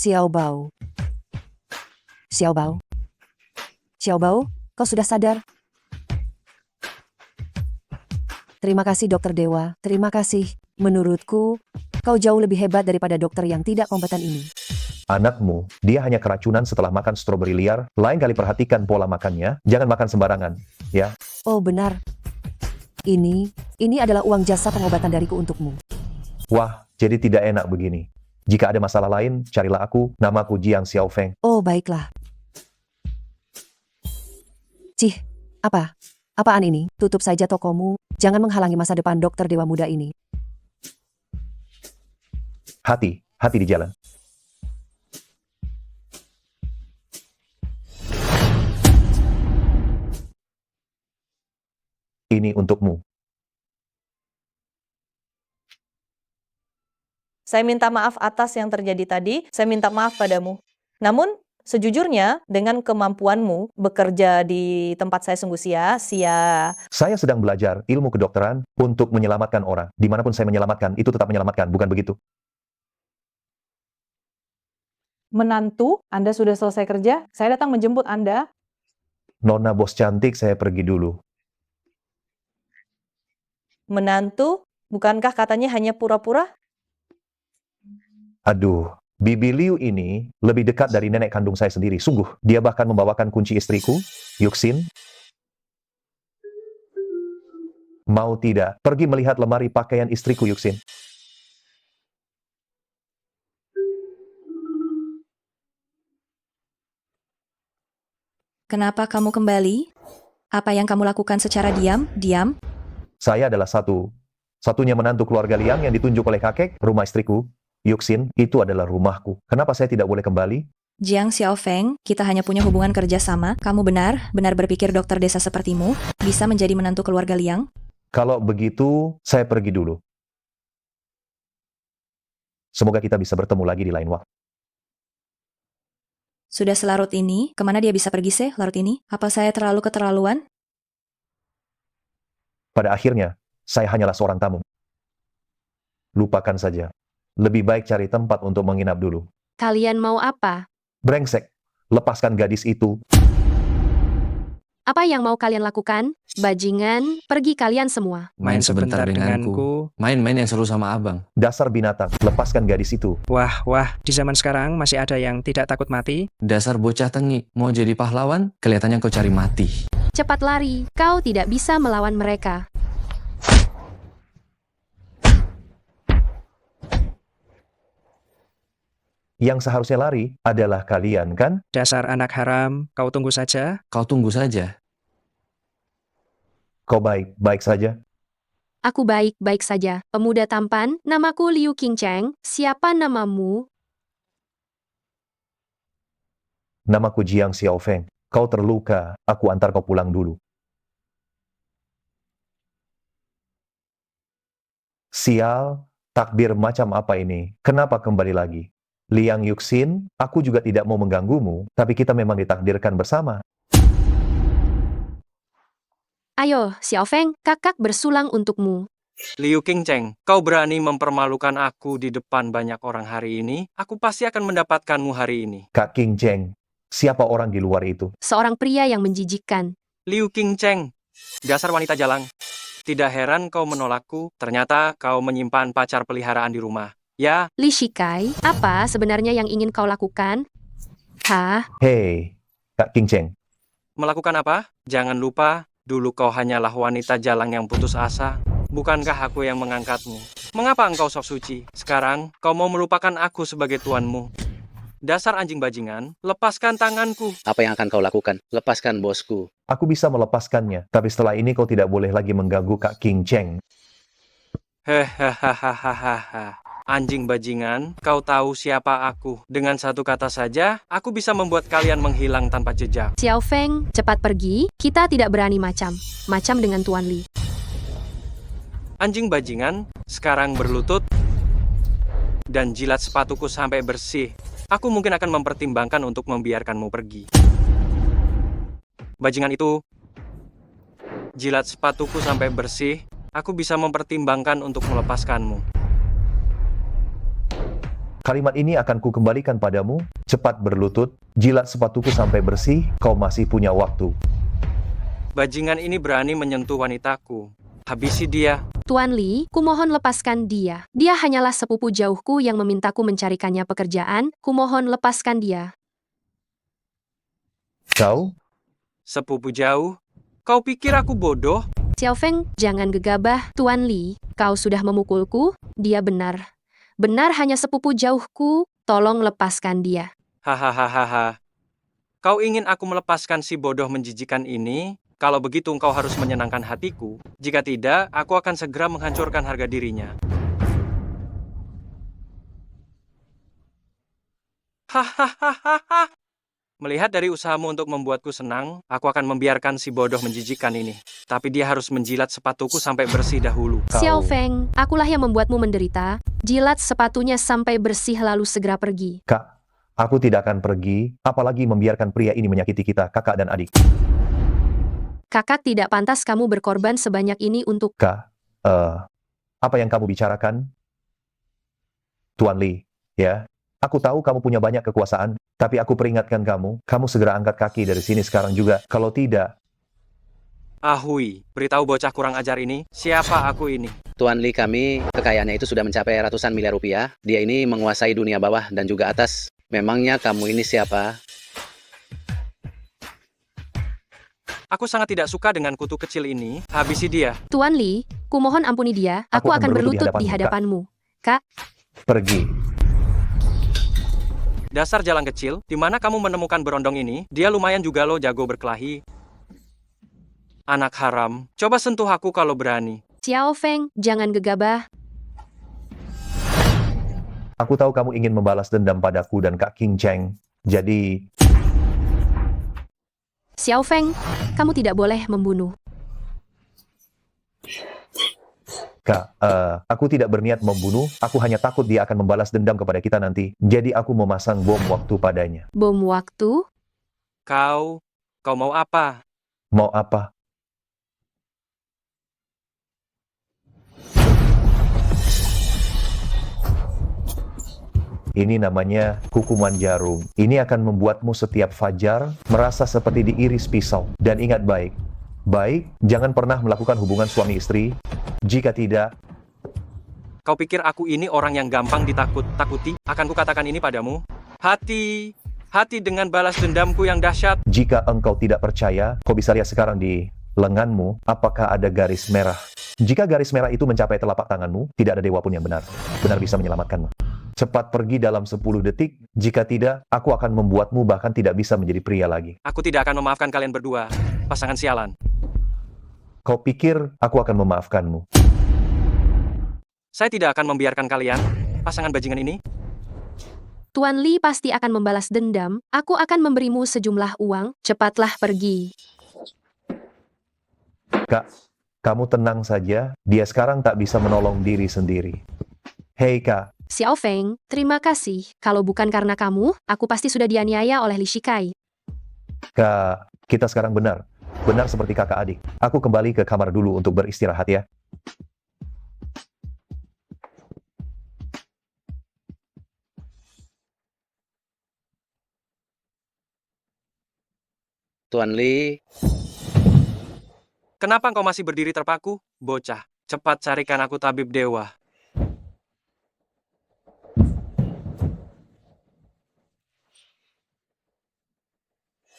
Xiaobao, kau sudah sadar? Terima kasih dokter Dewa, terima kasih. Menurutku, kau jauh lebih hebat daripada dokter yang tidak kompeten ini. Anakmu, dia hanya keracunan setelah makan stroberi liar. Lain kali perhatikan pola makannya, jangan makan sembarangan, ya. Oh benar. Ini adalah uang jasa pengobatan dariku untukmu. Wah, jadi tidak enak begini. Jika ada masalah lain, carilah aku. Namaku Jiang Xiaofeng. Oh baiklah. Cih, apaan ini? Tutup saja tokomu. Jangan menghalangi masa depan dokter Dewa Muda ini. Hati di jalan. Ini untukmu. Saya minta maaf atas yang terjadi tadi. Saya minta maaf padamu. Namun, sejujurnya, dengan kemampuanmu bekerja di tempat saya sungguh sia-sia. Saya sedang belajar ilmu kedokteran untuk menyelamatkan orang. Dimanapun saya menyelamatkan, itu tetap menyelamatkan, bukan begitu? Menantu, Anda sudah selesai kerja? Saya datang menjemput Anda. Nona bos cantik, saya pergi dulu. Menantu, bukankah katanya hanya pura-pura? Aduh, Bibi Liu ini lebih dekat dari nenek kandung saya sendiri. Sungguh, dia bahkan membawakan kunci istriku, Yuxin. Mau tidak, pergi melihat lemari pakaian istriku, Yuxin. Kenapa kamu kembali? Apa yang kamu lakukan secara diam? Saya adalah satunya menantu keluarga Liang yang ditunjuk oleh kakek, rumah istriku. Yuxin, itu adalah rumahku. Kenapa saya tidak boleh kembali? Jiang Xiaofeng, kita hanya punya hubungan kerja sama. Kamu benar berpikir dokter desa sepertimu bisa menjadi menantu keluarga Liang? Kalau begitu, saya pergi dulu. Semoga kita bisa bertemu lagi di lain waktu. Sudah selarut ini, kemana dia bisa pergi sih larut ini? Apa saya terlalu keterlaluan? Pada akhirnya, saya hanyalah seorang tamu. Lupakan saja. Lebih baik cari tempat untuk menginap dulu. Kalian mau apa? Brengsek, lepaskan gadis itu. Apa yang mau kalian lakukan? Bajingan, pergi kalian semua. Main sebentar denganku. Main-main yang seru sama abang. Dasar binatang, lepaskan gadis itu. Wah, di zaman sekarang masih ada yang tidak takut mati. Dasar bocah tengik, mau jadi pahlawan? Kelihatannya kau cari mati. Cepat lari, kau tidak bisa melawan mereka. Yang seharusnya lari adalah kalian, kan? Dasar anak haram, kau tunggu saja. Kau tunggu saja. Kau baik-baik saja. Aku baik-baik saja. Pemuda tampan, namaku Liu Qingcheng. Siapa namamu? Namaku Jiang Xiaofeng. Kau terluka, aku antar kau pulang dulu. Sial, takbir macam apa ini? Kenapa kembali lagi? Liang Yuxin, aku juga tidak mau mengganggumu, tapi kita memang ditakdirkan bersama. Ayo, Xiaofeng, kakak bersulang untukmu. Liu Qingcheng, kau berani mempermalukan aku di depan banyak orang hari ini? Aku pasti akan mendapatkanmu hari ini. Kak King Cheng, siapa orang di luar itu? Seorang pria yang menjijikkan. Liu Qingcheng, dasar wanita jalang. Tidak heran kau menolakku, ternyata kau menyimpan pacar peliharaan di rumah. Ya, Li Shikai, apa sebenarnya yang ingin kau lakukan? Hah? Hei, Kak King Cheng, melakukan apa? Jangan lupa, dulu kau hanyalah wanita jalang yang putus asa. Bukankah aku yang mengangkatmu? Mengapa engkau sok suci? Sekarang, kau mau melupakan aku sebagai tuanmu. Dasar anjing bajingan, lepaskan tanganku. Apa yang akan kau lakukan? Lepaskan bosku. aku bisa melepaskannya, tapi setelah ini kau tidak boleh lagi mengganggu Kak King Cheng. Hehahaha. Anjing bajingan, kau tahu siapa aku? Dengan satu kata saja, aku bisa membuat kalian menghilang tanpa jejak. Xiaofeng, cepat pergi. Kita tidak berani macam dengan Tuan Li. Anjing bajingan, sekarang berlutut dan jilat sepatuku sampai bersih. Aku mungkin akan mempertimbangkan untuk membiarkanmu pergi. Bajingan itu, jilat sepatuku sampai bersih. Aku bisa mempertimbangkan untuk melepaskanmu. Kalimat ini akan kukembalikan padamu, cepat berlutut, jilat sepatuku sampai bersih, kau masih punya waktu. Bajingan ini berani menyentuh wanitaku. Habisi dia. Tuan Li, kumohon lepaskan dia. Dia hanyalah sepupu jauhku yang memintaku mencarikannya pekerjaan. Kumohon lepaskan dia. Kau? Sepupu jauh? Kau pikir aku bodoh? Xiaofeng, jangan gegabah. Tuan Li, kau sudah memukulku. Dia benar. Benar hanya sepupu jauhku. Tolong lepaskan dia. Hahaha. Kau ingin aku melepaskan si bodoh menjijikan ini? Kalau begitu engkau harus menyenangkan hatiku. Jika tidak, aku akan segera menghancurkan harga dirinya. Hahaha. Melihat dari usahamu untuk membuatku senang, aku akan membiarkan si bodoh menjijikan ini. Tapi dia harus menjilat sepatuku sampai bersih dahulu. Xiaofeng, akulah yang membuatmu menderita. Jilat sepatunya sampai bersih lalu segera pergi. Kak, aku tidak akan pergi, apalagi membiarkan pria ini menyakiti kita, kakak dan adik. Kakak tidak pantas kamu berkorban sebanyak ini untuk... Kak, apa yang kamu bicarakan? Tuan Li, ya. Aku tahu kamu punya banyak kekuasaan, tapi aku peringatkan kamu segera angkat kaki dari sini sekarang juga. Kalau tidak... Ahui, beritahu bocah kurang ajar ini, siapa aku ini? Tuan Li, kami, kekayaannya itu sudah mencapai ratusan miliar rupiah. Dia ini menguasai dunia bawah dan juga atas. Memangnya kamu ini siapa? Aku sangat tidak suka dengan kutu kecil ini. Habisi dia. Tuan Li, kumohon ampuni dia. Aku akan berlutut di hadapanmu. Kak. Pergi. Dasar jalang kecil, di mana kamu menemukan berondong ini? Dia lumayan juga loh jago berkelahi. Anak haram, coba sentuh aku kalau berani. Xiaofeng, jangan gegabah. Aku tahu kamu ingin membalas dendam padaku dan Kak King Cheng. Jadi... Xiaofeng, kamu tidak boleh membunuh. Kak, aku tidak berniat membunuh, aku hanya takut dia akan membalas dendam kepada kita nanti. Jadi aku memasang bom waktu padanya. Bom waktu? Kau mau apa? Mau apa? Ini namanya hukuman jarum. Ini akan membuatmu setiap fajar merasa seperti diiris pisau. Dan ingat baik, jangan pernah melakukan hubungan suami istri. Jika tidak, Kau pikir aku ini orang yang gampang ditakut-takuti? Akan kukatakan ini padamu. Hati dengan balas dendamku yang dahsyat. jika engkau tidak percaya, kau bisa lihat sekarang di lenganmu, apakah ada garis merah. Jika garis merah itu mencapai telapak tanganmu, tidak ada dewa pun yang benar bisa menyelamatkanmu. Cepat pergi dalam 10 detik, jika tidak, aku akan membuatmu bahkan tidak bisa menjadi pria lagi. Aku tidak akan memaafkan kalian berdua, pasangan sialan. Kau pikir aku akan memaafkanmu? Saya tidak akan membiarkan kalian, pasangan bajingan ini. Tuan Li pasti akan membalas dendam. Aku akan memberimu sejumlah uang. Cepatlah pergi. Kak, kamu tenang saja, dia sekarang tak bisa menolong diri sendiri. Hei kak, Xiao Feng, terima kasih. Kalau bukan karena kamu, aku pasti sudah dianiaya oleh Li Shikai. kak, kita sekarang benar seperti kakak adik. Aku kembali ke kamar dulu untuk beristirahat ya. Tuan Li, Kenapa engkau masih berdiri terpaku? Bocah, cepat carikan aku tabib dewa.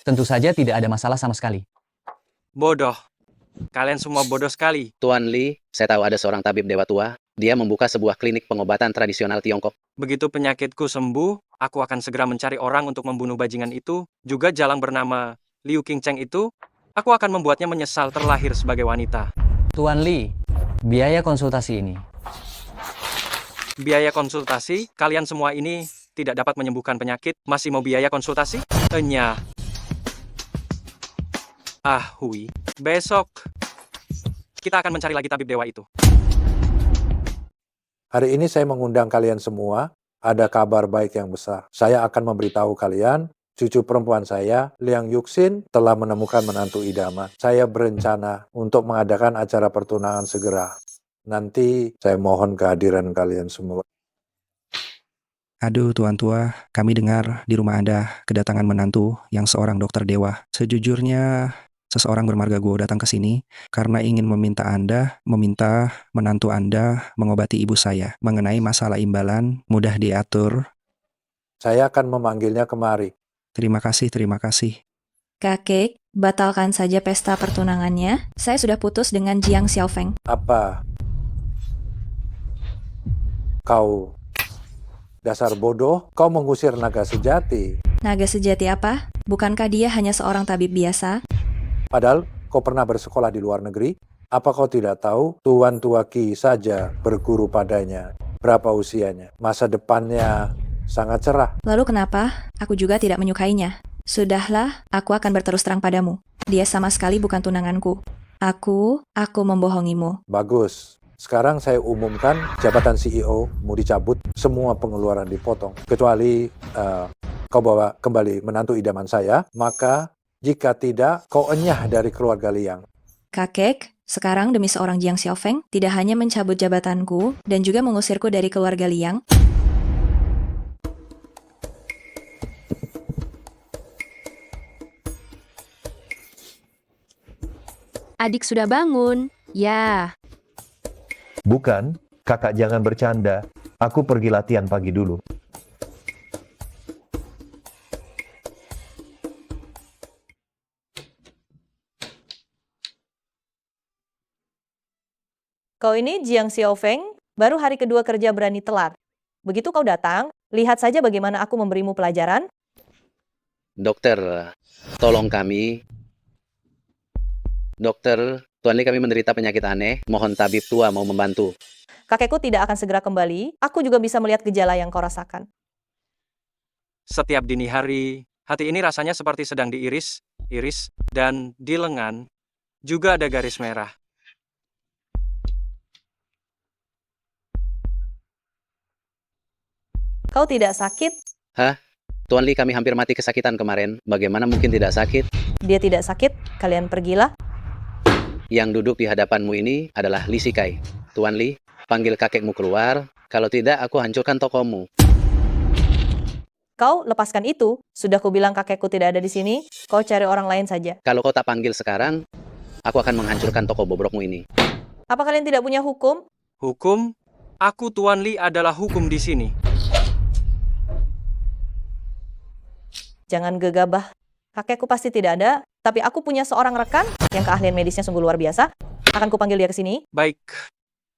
Tentu saja tidak ada masalah sama sekali. Bodoh. Kalian semua bodoh sekali. Tuan Li, saya tahu ada seorang tabib dewa tua. Dia membuka sebuah klinik pengobatan tradisional Tiongkok. Begitu penyakitku sembuh, aku akan segera mencari orang untuk membunuh bajingan itu. Juga jalang bernama Liu Qingcheng itu, aku akan membuatnya menyesal terlahir sebagai wanita. Tuan Li, biaya konsultasi ini. Biaya konsultasi, kalian semua ini tidak dapat menyembuhkan penyakit, masih mau biaya konsultasi? Enya. Hui. Besok, kita akan mencari lagi tabib dewa itu. Hari ini saya mengundang kalian semua, ada kabar baik yang besar. Saya akan memberitahu kalian, cucu perempuan saya, Liang Yuxin, telah menemukan menantu idaman. Saya berencana untuk mengadakan acara pertunangan segera. Nanti saya mohon kehadiran kalian semua. Aduh Tuan Tua, kami dengar di rumah Anda kedatangan menantu yang seorang dokter dewa. Sejujurnya, seseorang bermarga Guo datang ke sini karena ingin meminta menantu Anda mengobati ibu saya mengenai masalah imbalan mudah diatur. Saya akan memanggilnya kemari. Terima kasih. Kakek, batalkan saja pesta pertunangannya. Saya sudah putus dengan Jiang Xiaofeng. Apa? Kau dasar bodoh, kau mengusir naga sejati. Naga sejati apa? Bukankah dia hanya seorang tabib biasa? Padahal kau pernah bersekolah di luar negeri. Apa kau tidak tahu Tuan Tua Qi saja berguru padanya? Berapa usianya? Masa depannya sangat cerah. Lalu kenapa? Aku juga tidak menyukainya. Sudahlah, aku akan berterus terang padamu. Dia sama sekali bukan tunanganku. Aku membohongimu. Bagus. Sekarang saya umumkan jabatan CEO mau dicabut, semua pengeluaran dipotong. Kecuali kau bawa kembali menantu idaman saya, maka jika tidak, kau enyah dari keluarga Liang. Kakek, sekarang demi seorang Jiang Xiaofeng, tidak hanya mencabut jabatanku dan juga mengusirku dari keluarga Liang. Adik sudah bangun. Ya. Bukan, kakak jangan bercanda. Aku pergi latihan pagi dulu. Kau ini Jiang Xiaofeng, baru hari kedua kerja berani telat. Begitu kau datang, lihat saja bagaimana aku memberimu pelajaran. dokter, tolong kami. Dokter, Tuan Li kami menderita penyakit aneh, mohon tabib tua mau membantu. Kakekku tidak akan segera kembali, aku juga bisa melihat gejala yang kau rasakan. Setiap dini hari, hati ini rasanya seperti sedang diiris, dan di lengan juga ada garis merah. Kau tidak sakit? Hah? Tuan Li kami hampir mati kesakitan kemarin, bagaimana mungkin tidak sakit? Dia tidak sakit, kalian pergilah. Yang duduk di hadapanmu ini adalah Li Shikai. Tuan Li, panggil kakekmu keluar, kalau tidak aku hancurkan tokomu. Kau lepaskan itu. Sudah kubilang kakekku tidak ada di sini. Kau cari orang lain saja. Kalau kau tak panggil sekarang, aku akan menghancurkan toko bobrokmu ini. Apa kalian tidak punya hukum? Hukum? Aku Tuan Li adalah hukum di sini. Jangan gegabah. Kakekku pasti tidak ada, tapi aku punya seorang rekan yang keahlian medisnya sungguh luar biasa. Akan kupanggil dia ke sini. Baik.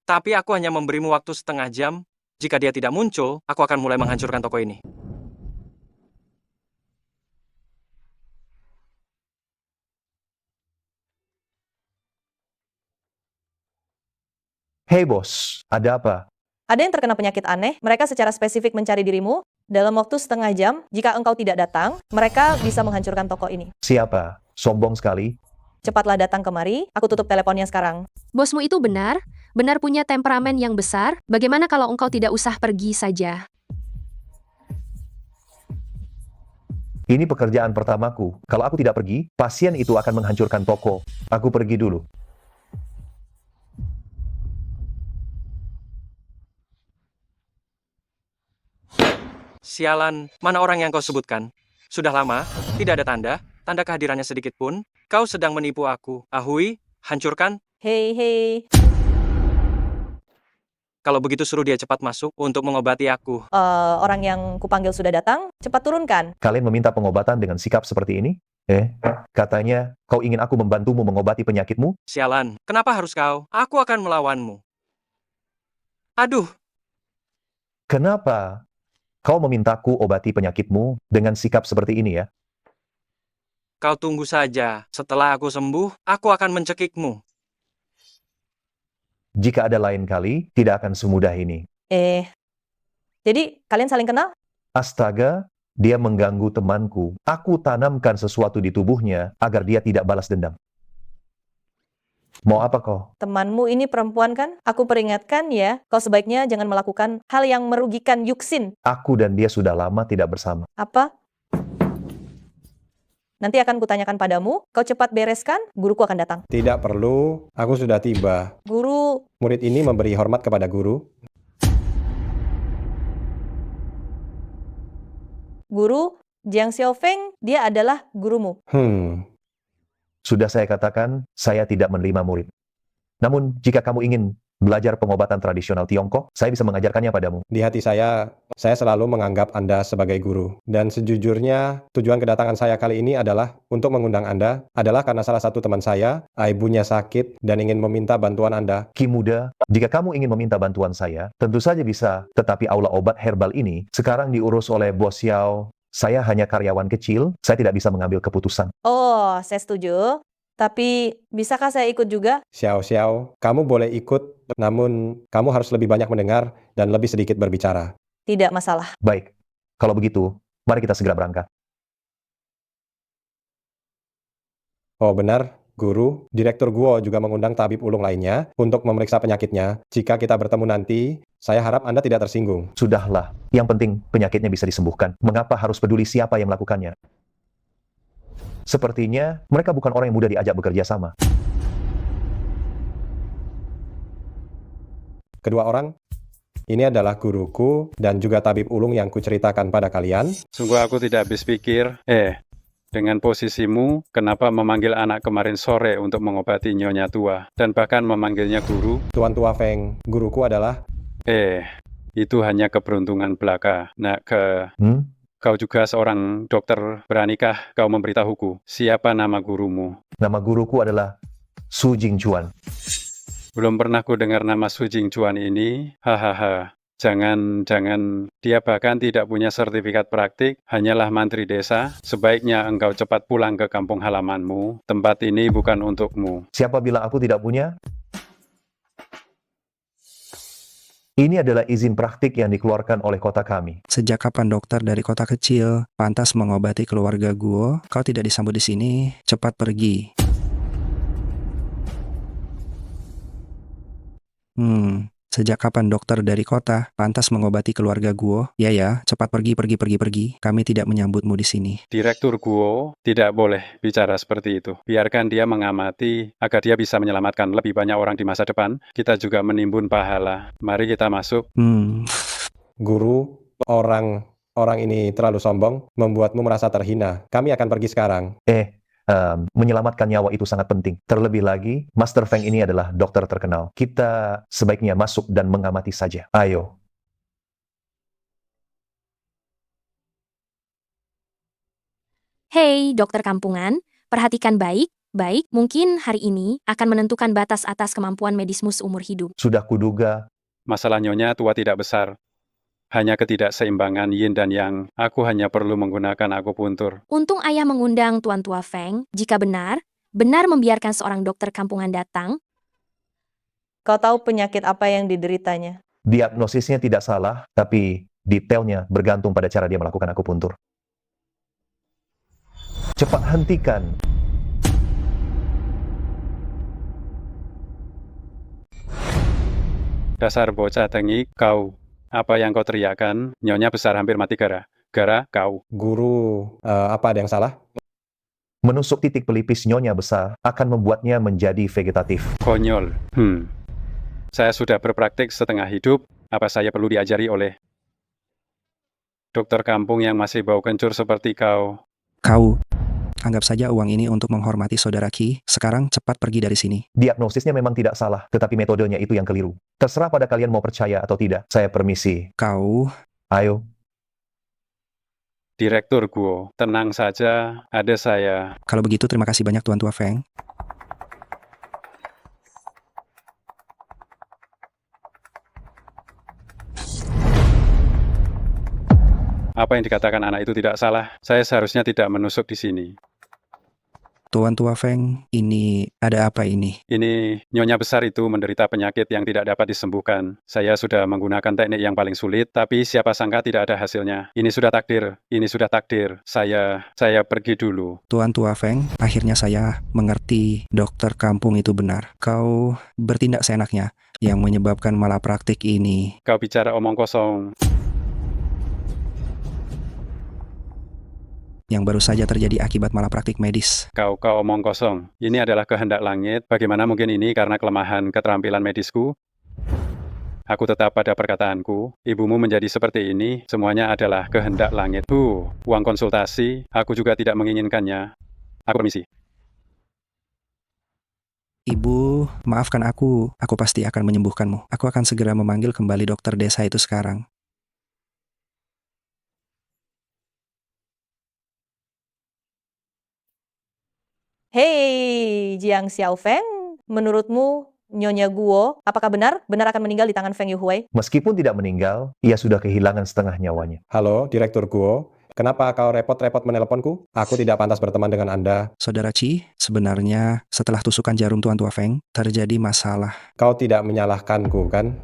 Tapi aku hanya memberimu waktu setengah jam. Jika dia tidak muncul, aku akan mulai menghancurkan toko ini. Hei bos, ada apa? Ada yang terkena penyakit aneh, mereka secara spesifik mencari dirimu. Dalam waktu setengah jam, jika engkau tidak datang, mereka bisa menghancurkan toko ini. Siapa? Sombong sekali. Cepatlah datang kemari, aku tutup teleponnya sekarang. Bosmu itu benar punya temperamen yang besar. Bagaimana kalau engkau tidak usah pergi saja? Ini pekerjaan pertamaku. Kalau aku tidak pergi, pasien itu akan menghancurkan toko. Aku pergi dulu. Sialan, mana orang yang kau sebutkan? Sudah lama, tidak ada tanda kehadirannya sedikit pun. Kau sedang menipu aku. Ahui, hancurkan. Hei. Kalau begitu suruh dia cepat masuk untuk mengobati aku. Orang yang kupanggil sudah datang, cepat turunkan. Kalian meminta pengobatan dengan sikap seperti ini? Katanya kau ingin aku membantumu mengobati penyakitmu? Sialan, kenapa harus kau? Aku akan melawanmu. Aduh. Kenapa? Kau memintaku obati penyakitmu dengan sikap seperti ini ya? Kau tunggu saja. Setelah aku sembuh, aku akan mencekikmu. Jika ada lain kali, tidak akan semudah ini. Jadi kalian saling kenal? Astaga, dia mengganggu temanku. Aku tanamkan sesuatu di tubuhnya agar dia tidak balas dendam. Mau apa kau? Temanmu ini perempuan kan? Aku peringatkan ya, kau sebaiknya jangan melakukan hal yang merugikan Yuxin. Aku dan dia sudah lama tidak bersama. Apa? Nanti akan kutanyakan padamu, kau cepat bereskan, guruku akan datang. Tidak perlu, aku sudah tiba. Guru, Murid ini memberi hormat kepada guru. Jiang Xiaofeng, dia adalah gurumu. Sudah saya katakan, saya tidak menerima murid. Namun, jika kamu ingin belajar pengobatan tradisional Tiongkok, saya bisa mengajarkannya padamu. Di hati saya selalu menganggap Anda sebagai guru. Dan sejujurnya, tujuan kedatangan saya kali ini adalah untuk mengundang Anda, adalah karena salah satu teman saya, ibunya sakit, dan ingin meminta bantuan Anda. Ki muda, jika kamu ingin meminta bantuan saya, tentu saja bisa, tetapi aula obat herbal ini sekarang diurus oleh Bos Xiao. Saya hanya karyawan kecil, saya tidak bisa mengambil keputusan. Oh, saya setuju. Tapi, bisakah saya ikut juga? Xiao, kamu boleh ikut, namun kamu harus lebih banyak mendengar dan lebih sedikit berbicara. Tidak masalah. Baik, kalau begitu, mari kita segera berangkat. Oh benar, guru, Direktur Guo juga mengundang tabib ulung lainnya untuk memeriksa penyakitnya. Jika kita bertemu nanti, saya harap Anda tidak tersinggung. Sudahlah, yang penting penyakitnya bisa disembuhkan. Mengapa harus peduli siapa yang melakukannya? Sepertinya mereka bukan orang yang mudah diajak bekerja sama. Kedua orang, ini adalah guruku dan juga tabib ulung yang kuceritakan pada kalian. Sungguh aku tidak habis pikir, dengan posisimu, kenapa memanggil anak kemarin sore untuk mengobati nyonya tua, dan bahkan memanggilnya guru? Tuan Tua Feng, guruku adalah... itu hanya keberuntungan belaka. Kau juga seorang dokter, beranikah kau memberitahuku siapa nama gurumu? Nama guruku adalah Su Jingchuan. Belum pernah ku dengar nama Su Jingchuan ini. Hahaha. Jangan, dia bahkan tidak punya sertifikat praktik, hanyalah mantri desa. Sebaiknya engkau cepat pulang ke kampung halamanmu. Tempat ini bukan untukmu. Siapa bilang aku tidak punya? Ini adalah izin praktik yang dikeluarkan oleh kota kami. Sejak kapan dokter dari kota kecil pantas mengobati keluarga Guo? Kau tidak disambut di sini, cepat pergi. Sejak kapan dokter dari kota pantas mengobati keluarga Guo? Ya, cepat pergi. Kami tidak menyambutmu di sini. Direktur Guo tidak boleh bicara seperti itu. Biarkan dia mengamati agar dia bisa menyelamatkan lebih banyak orang di masa depan. Kita juga menimbun pahala. Mari kita masuk. Guru, orang Orang ini terlalu sombong, membuatmu merasa terhina. Kami akan pergi sekarang. Menyelamatkan nyawa itu sangat penting. Terlebih lagi, Master Feng ini adalah dokter terkenal. Kita sebaiknya masuk dan mengamati saja. Ayo. Hei, dokter kampungan, perhatikan baik-baik, mungkin hari ini akan menentukan batas atas kemampuan medismu seumur hidup. Sudah kuduga. Masalah Nyonya tua tidak besar. Hanya ketidakseimbangan yin dan yang. Aku hanya perlu menggunakan akupuntur. Untung ayah mengundang Tuan Tua Feng, jika benar membiarkan seorang dokter kampungan datang. Kau tahu penyakit apa yang dideritanya? Diagnosisnya tidak salah, tapi detailnya bergantung pada cara dia melakukan akupuntur. Cepat hentikan. Dasar bocah tengik, kau. Apa yang kau teriakkan? Nyonya besar hampir mati gara kau. Guru, apa ada yang salah? Menusuk titik pelipis Nyonya besar akan membuatnya menjadi vegetatif. Konyol. Saya sudah berpraktik setengah hidup. Apa saya perlu diajari oleh dokter kampung yang masih bau kencur seperti kau? Kau, anggap saja uang ini untuk menghormati saudara Ki. Sekarang cepat pergi dari sini. Diagnosisnya memang tidak salah, tetapi metodenya itu yang keliru. Terserah pada kalian mau percaya atau tidak. Saya permisi. Kau. Ayo. Direktur Guo, tenang saja, ada saya. Kalau begitu terima kasih banyak Tuan Tua Feng. Apa yang dikatakan anak itu tidak salah. Saya seharusnya tidak menusuk di sini. Tuan Tua Feng, ini ada apa ini? Ini, Nyonya besar itu menderita penyakit yang tidak dapat disembuhkan. Saya sudah menggunakan teknik yang paling sulit, tapi siapa sangka tidak ada hasilnya. Ini sudah takdir. Saya pergi dulu. Tuan Tua Feng, akhirnya saya mengerti dokter kampung itu benar. Kau bertindak seenaknya yang menyebabkan malapraktik ini. Kau bicara omong kosong. Yang baru saja terjadi akibat malapraktik medis. Kau omong kosong. Ini adalah kehendak langit. Bagaimana mungkin ini karena kelemahan keterampilan medisku? Aku tetap pada perkataanku. Ibumu menjadi seperti ini, semuanya adalah kehendak langit. Uang konsultasi, aku juga tidak menginginkannya. Aku permisi. Ibu, maafkan aku. Aku pasti akan menyembuhkanmu. Aku akan segera memanggil kembali dokter desa itu sekarang. Hei, Jiang Xiaofeng, menurutmu Nyonya Guo, apakah benar akan meninggal di tangan Feng Yuhui? Meskipun tidak meninggal, ia sudah kehilangan setengah nyawanya. Halo, Direktur Guo. Kenapa kau repot-repot menelponku? Aku tidak pantas berteman dengan Anda. Saudara Chi, sebenarnya setelah tusukan jarum Tuan Tua Feng, terjadi masalah. Kau tidak menyalahkanku, kan?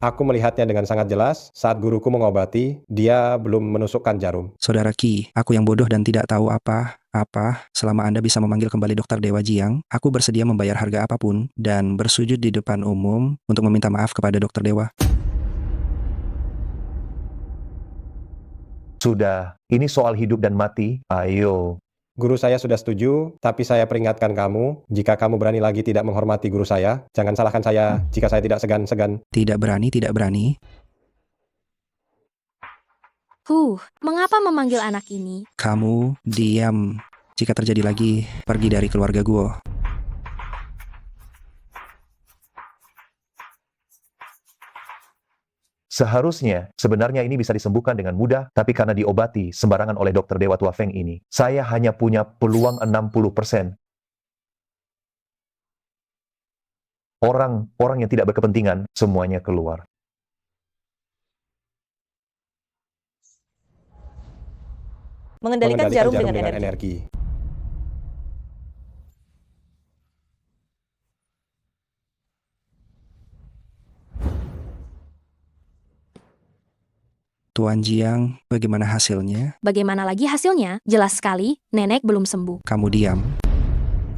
Aku melihatnya dengan sangat jelas saat guruku mengobati, dia belum menusukkan jarum. Saudara Ki, aku yang bodoh dan tidak tahu apa. Selama Anda bisa memanggil kembali Dokter Dewa Jiang, aku bersedia membayar harga apapun dan bersujud di depan umum untuk meminta maaf kepada Dokter Dewa. Sudah, ini soal hidup dan mati. Ayo. Guru saya sudah setuju, tapi saya peringatkan kamu, jika kamu berani lagi tidak menghormati guru saya, jangan salahkan saya jika saya tidak segan-segan. Tidak berani. Mengapa memanggil anak ini? Kamu diam. Jika terjadi lagi, pergi dari keluarga Guo. Seharusnya, sebenarnya ini bisa disembuhkan dengan mudah, tapi karena diobati sembarangan oleh Dokter Dewa Tua Feng ini, saya hanya punya peluang 60%. Orang yang tidak berkepentingan, semuanya keluar. Mengendalikan jarum dengan energi. Tuan Jiang, bagaimana hasilnya? Bagaimana lagi hasilnya? Jelas sekali, nenek belum sembuh. Kamu diam.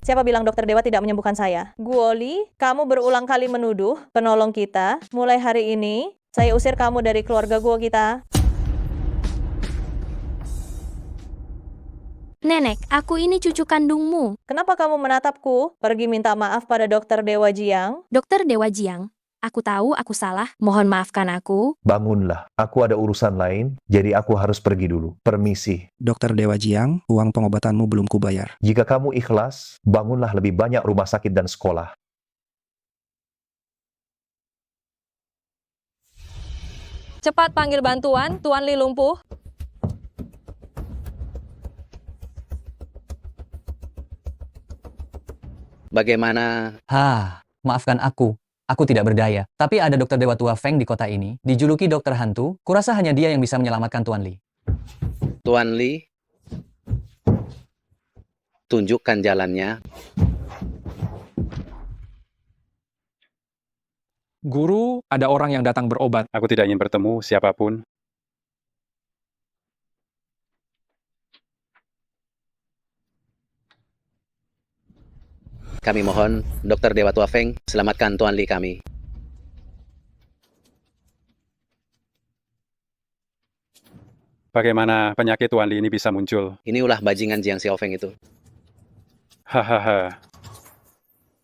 Siapa bilang Dokter Dewa tidak menyembuhkan saya? Guoli, kamu berulang kali menuduh penolong kita. Mulai hari ini, saya usir kamu dari keluarga Guo kita. Nenek, aku ini cucu kandungmu. Kenapa kamu menatapku? Pergi minta maaf pada Dokter Dewa Jiang. Dokter Dewa Jiang, Aku tahu aku salah. Mohon maafkan aku. Bangunlah, aku ada urusan lain, jadi aku harus pergi dulu. Permisi. Dokter Dewa Jiang, uang pengobatanmu belum kubayar. Jika kamu ikhlas, bangunlah lebih banyak rumah sakit dan sekolah. Cepat panggil bantuan, Tuan Li lumpuh. Bagaimana? Maafkan aku. Aku tidak berdaya. Tapi ada dokter dewa tua Feng di kota ini, dijuluki dokter hantu. Kurasa hanya dia yang bisa menyelamatkan Tuan Li. Tuan Li, tunjukkan jalannya. Guru, ada orang yang datang berobat. Aku tidak ingin bertemu siapapun. Kami mohon, Dokter Dewa Tua Feng, selamatkan Tuan Li kami. Bagaimana penyakit Tuan Li ini bisa muncul? Ini ulah bajingan Jiang Xiaofeng itu. Hahaha.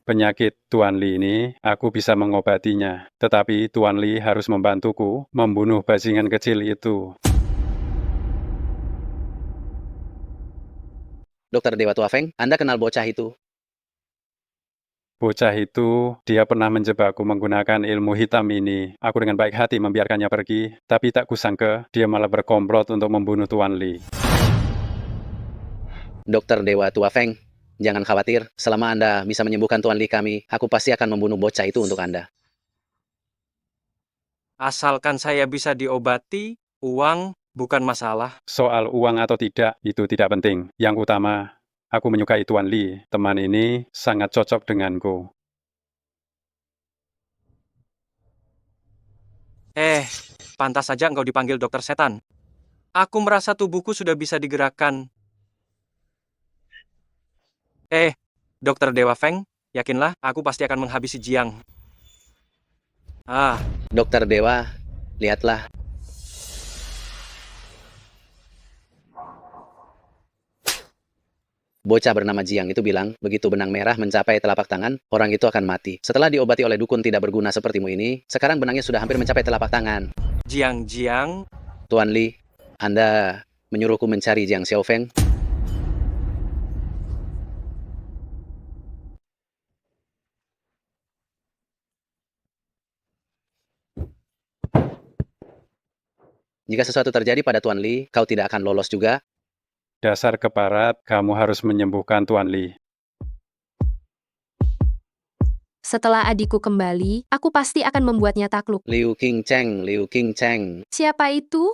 Penyakit Tuan Li ini, aku bisa mengobatinya. Tetapi Tuan Li harus membantuku membunuh bajingan kecil itu. Dokter Dewa Tua Feng, Anda kenal bocah itu? Bocah itu, dia pernah menjebakku menggunakan ilmu hitam ini. Aku dengan baik hati membiarkannya pergi, tapi tak kusangka dia malah berkomplot untuk membunuh Tuan Li. Dokter Dewa Tua Feng, jangan khawatir. Selama Anda bisa menyembuhkan Tuan Li kami, aku pasti akan membunuh bocah itu untuk Anda. Asalkan saya bisa diobati, uang bukan masalah. Soal uang atau tidak, itu tidak penting. Yang utama, aku menyukai Tuan Li. Teman ini sangat cocok denganku. Pantas saja engkau dipanggil dokter setan. Aku merasa tubuhku sudah bisa digerakkan. Dokter Dewa Feng, yakinlah aku pasti akan menghabisi Jiang. Dokter Dewa, lihatlah. Bocah bernama Jiang itu bilang, begitu benang merah mencapai telapak tangan, orang itu akan mati. Setelah diobati oleh dukun tidak berguna sepertimu ini, sekarang benangnya sudah hampir mencapai telapak tangan. Jiang. Tuan Li, Anda menyuruhku mencari Jiang Xiaofeng? Jika sesuatu terjadi pada Tuan Li, kau tidak akan lolos juga. Dasar keparat, kamu harus menyembuhkan Tuan Li. Setelah adikku kembali, aku pasti akan membuatnya takluk. Liu Qingcheng. Siapa itu?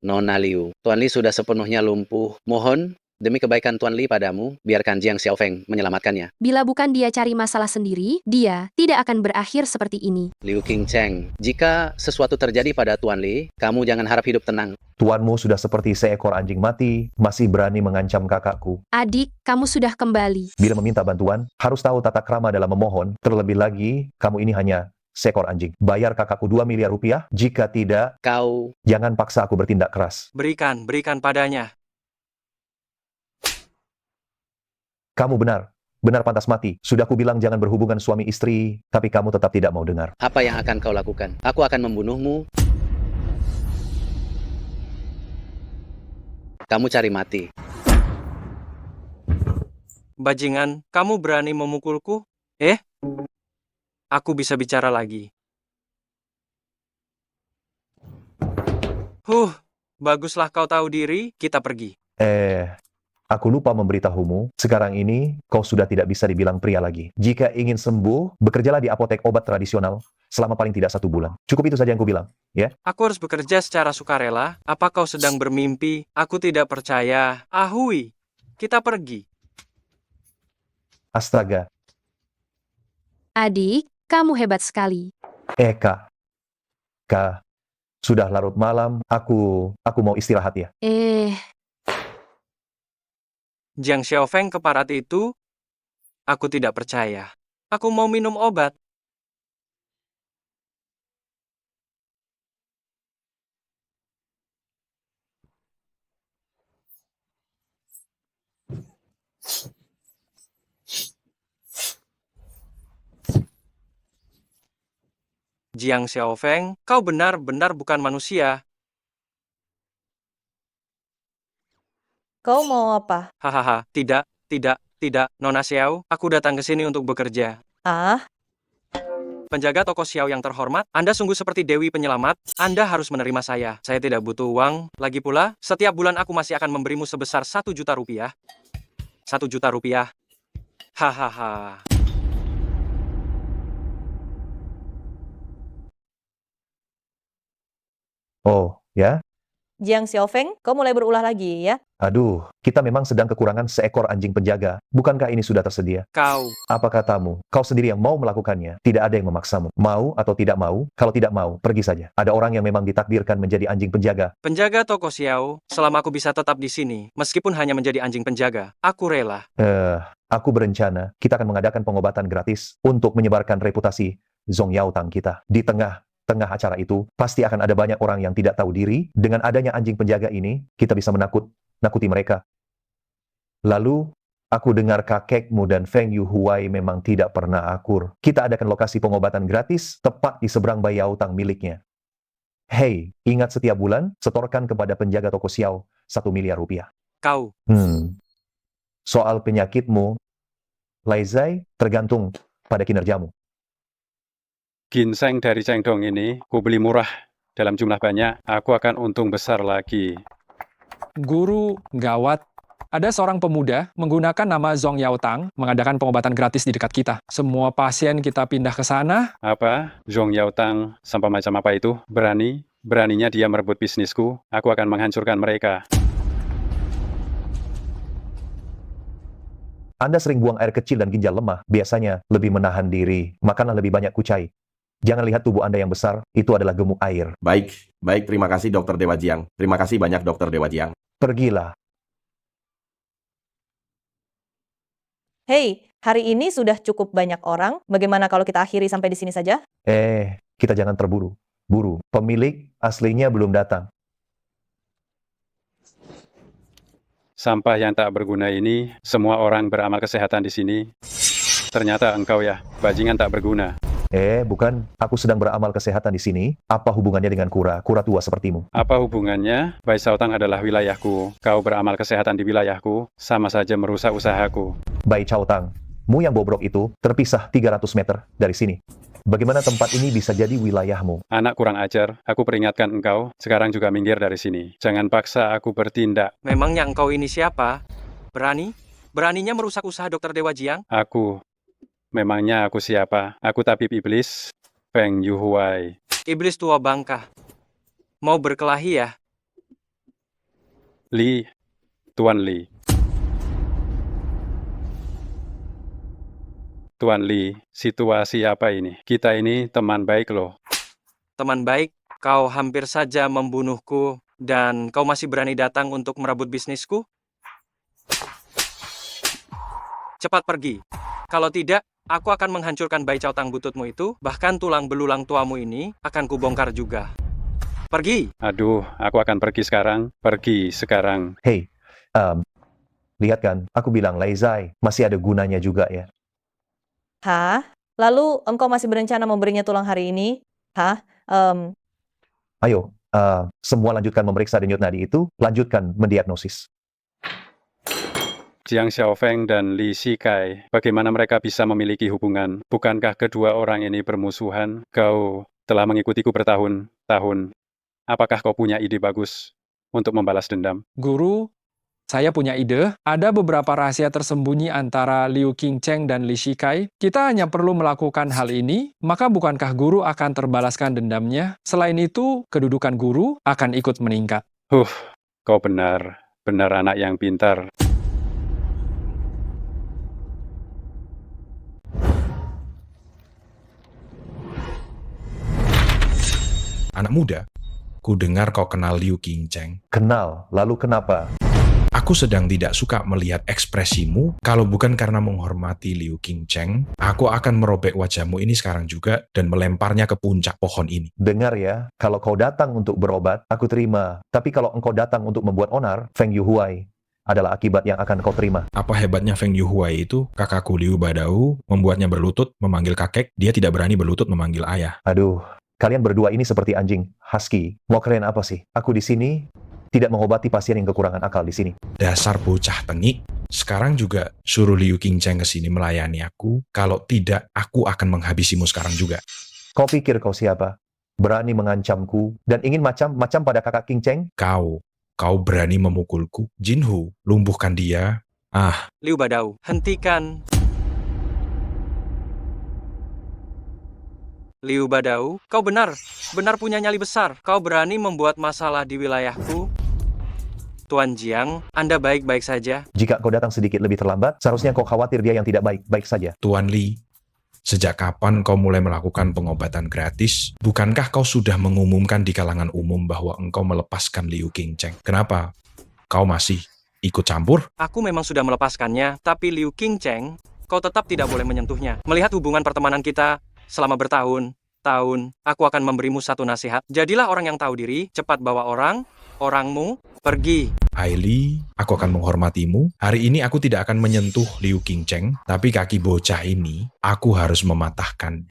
Nona Liu, Tuan Li sudah sepenuhnya lumpuh. Mohon, demi kebaikan Tuan Li padamu, biarkan Jiang Xiaofeng menyelamatkannya. Bila bukan dia cari masalah sendiri, dia tidak akan berakhir seperti ini. Liu Qingcheng, jika sesuatu terjadi pada Tuan Li, kamu jangan harap hidup tenang. Tuanmu sudah seperti seekor anjing mati, masih berani mengancam kakakku. Adik, kamu sudah kembali. Bila meminta bantuan, harus tahu tata krama dalam memohon. Terlebih lagi, kamu ini hanya seekor anjing. Bayar kakakku 2 miliar rupiah, jika tidak, kau... Jangan paksa aku bertindak keras. Berikan padanya. Kamu benar pantas mati. Sudah ku bilang jangan berhubungan suami istri, tapi kamu tetap tidak mau dengar. Apa yang akan kau lakukan? Aku akan membunuhmu. Kamu cari mati. Bajingan, kamu berani memukulku? Aku bisa bicara lagi. Baguslah kau tahu diri, kita pergi. Aku lupa memberitahumu, sekarang ini kau sudah tidak bisa dibilang pria lagi. Jika ingin sembuh, bekerjalah di apotek obat tradisional selama paling tidak 1 bulan. Cukup itu saja yang kubilang, ya? Aku harus bekerja secara sukarela. Apa kau sedang bermimpi? Aku tidak percaya. Ahui, kita pergi. Astaga. Adik, kamu hebat sekali. Kak, sudah larut malam, aku mau istirahat ya. Jiang Xiaofeng keparat itu, aku tidak percaya. Aku mau minum obat. Jiang Xiaofeng, kau benar-benar bukan manusia. Kau mau apa? Hahaha, tidak, Nona Xiao, aku datang ke sini untuk bekerja. Ah, Penjaga toko Xiao yang terhormat, Anda sungguh seperti Dewi Penyelamat, Anda harus menerima saya. Saya tidak butuh uang, lagi pula, setiap bulan aku masih akan memberimu sebesar 1 juta rupiah. 1 juta rupiah. Hahaha. Oh, ya? Jiang Xiaofeng, kau mulai berulah lagi ya? Aduh, kita memang sedang kekurangan seekor anjing penjaga. Bukankah ini sudah tersedia? Kau. Apa katamu? Kau sendiri yang mau melakukannya. Tidak ada yang memaksamu. Mau atau tidak mau? Kalau tidak mau, pergi saja. Ada orang yang memang ditakdirkan menjadi anjing penjaga. Penjaga toko Xiao, selama aku bisa tetap di sini, meskipun hanya menjadi anjing penjaga, aku rela. Aku berencana kita akan mengadakan pengobatan gratis untuk menyebarkan reputasi Zhong Yaotang kita. Di tengah acara itu, pasti akan ada banyak orang yang tidak tahu diri. Dengan adanya anjing penjaga ini, kita bisa nakuti mereka. Lalu, aku dengar kakekmu dan Feng Yuhuai memang tidak pernah akur. Kita adakan lokasi pengobatan gratis tepat di seberang Bai Yaotang miliknya. Hei, ingat setiap bulan, setorkan kepada penjaga toko Xiao 1 miliar rupiah. Kau. Soal penyakitmu, Laizai, tergantung pada kinerjamu. Ginseng dari Chengdong ini, ku beli murah. Dalam jumlah banyak, aku akan untung besar lagi. Guru, gawat. Ada seorang pemuda menggunakan nama Zhong Yaotang mengadakan pengobatan gratis di dekat kita. Semua pasien kita pindah ke sana. Apa? Zhong Yaotang, sampah macam apa itu? Beraninya dia merebut bisnisku. Aku akan menghancurkan mereka. Anda sering buang air kecil dan ginjal lemah, biasanya lebih menahan diri. Makanlah lebih banyak kucai. Jangan lihat tubuh Anda yang besar, itu adalah gemuk air. Baik, terima kasih Dr. Dewa Jiang. Terima kasih banyak Dr. Dewa Jiang. Pergilah. Hei, hari ini sudah cukup banyak orang. Bagaimana kalau kita akhiri sampai di sini saja? Kita jangan terburu. Buru, pemilik aslinya belum datang. Sampah yang tak berguna ini, semua orang beramal kesehatan di sini. Ternyata engkau ya, bajingan tak berguna. Bukan. Aku sedang beramal kesehatan di sini. Apa hubungannya dengan kura tua sepertimu? Apa hubungannya? Bai Yaotang adalah wilayahku. Kau beramal kesehatan di wilayahku, sama saja merusak usahaku. Bai Yaotang, mu yang bobrok itu terpisah 300 meter dari sini. Bagaimana tempat ini bisa jadi wilayahmu? Anak kurang ajar, aku peringatkan engkau, sekarang juga minggir dari sini. Jangan paksa aku bertindak. Memangnya engkau ini siapa? Beraninya merusak usaha Dr. Dewa Jiang? Memangnya aku siapa? Aku tabib iblis, Feng Yuhuai. Iblis tua bangka. Mau berkelahi ya? Tuan Li, situasi apa ini? Kita ini teman baik loh. Teman baik, kau hampir saja membunuhku, dan kau masih berani datang untuk merebut bisnisku? Cepat pergi. Kalau tidak, aku akan menghancurkan Bai Yaotang bututmu itu, bahkan tulang belulang tuamu ini akan kubongkar juga. Pergi! Aduh, aku akan pergi sekarang. Pergi sekarang. Hei, lihat kan, aku bilang Laizai, masih ada gunanya juga ya. Hah? Lalu engkau masih berencana memberinya tulang hari ini? Hah? Ayo, semua lanjutkan memeriksa denyut nadi itu, lanjutkan mendiagnosis. Jiang Xiaofeng dan Li Shikai, bagaimana mereka bisa memiliki hubungan? Bukankah kedua orang ini bermusuhan? Kau telah mengikutiku bertahun-tahun. Apakah kau punya ide bagus untuk membalas dendam? Guru, saya punya ide. Ada beberapa rahasia tersembunyi antara Liu Qingcheng dan Li Shikai. Kita hanya perlu melakukan hal ini, maka bukankah guru akan terbalaskan dendamnya? Selain itu, kedudukan guru akan ikut meningkat. Kau benar anak yang pintar. Anak muda, ku dengar kau kenal Liu Qingcheng. Kenal, lalu kenapa? Aku sedang tidak suka melihat ekspresimu. Kalau bukan karena menghormati Liu Qingcheng, aku akan merobek wajahmu ini sekarang juga dan melemparnya ke puncak pohon ini. Dengar ya, kalau kau datang untuk berobat, aku terima. Tapi kalau engkau datang untuk membuat onar, Feng Yuhuai adalah akibat yang akan kau terima. Apa hebatnya Feng Yuhuai itu? Kakakku Liu Badau membuatnya berlutut memanggil kakek, dia tidak berani berlutut memanggil ayah. Aduh, Kalian berdua ini seperti anjing, husky. Mau kalian apa sih? Aku di sini tidak mengobati pasien yang kekurangan akal di sini. Dasar bocah tengik. Sekarang juga suruh Liu Qingcheng ke sini melayani aku. Kalau tidak, aku akan menghabisimu sekarang juga. Kau pikir kau siapa? Berani mengancamku dan ingin macam-macam pada kakak Qingcheng? Kau berani memukulku? Jinhu, lumpuhkan dia. Liu Badao, hentikan. Liu Badao, kau benar punya nyali besar. Kau berani membuat masalah di wilayahku. Tuan Jiang, Anda baik-baik saja. Jika kau datang sedikit lebih terlambat, seharusnya kau khawatir dia yang tidak baik-baik saja. Tuan Li, sejak kapan kau mulai melakukan pengobatan gratis? Bukankah kau sudah mengumumkan di kalangan umum bahwa engkau melepaskan Liu Qingcheng? Kenapa kau masih ikut campur? Aku memang sudah melepaskannya, tapi Liu Qingcheng, kau tetap tidak boleh menyentuhnya. Melihat hubungan pertemanan kita selama bertahun-tahun, aku akan memberimu satu nasihat. Jadilah orang yang tahu diri, cepat bawa orangmu pergi. Hailey, aku akan menghormatimu. Hari ini aku tidak akan menyentuh Liu Qingcheng, tapi kaki bocah ini aku harus mematahkan.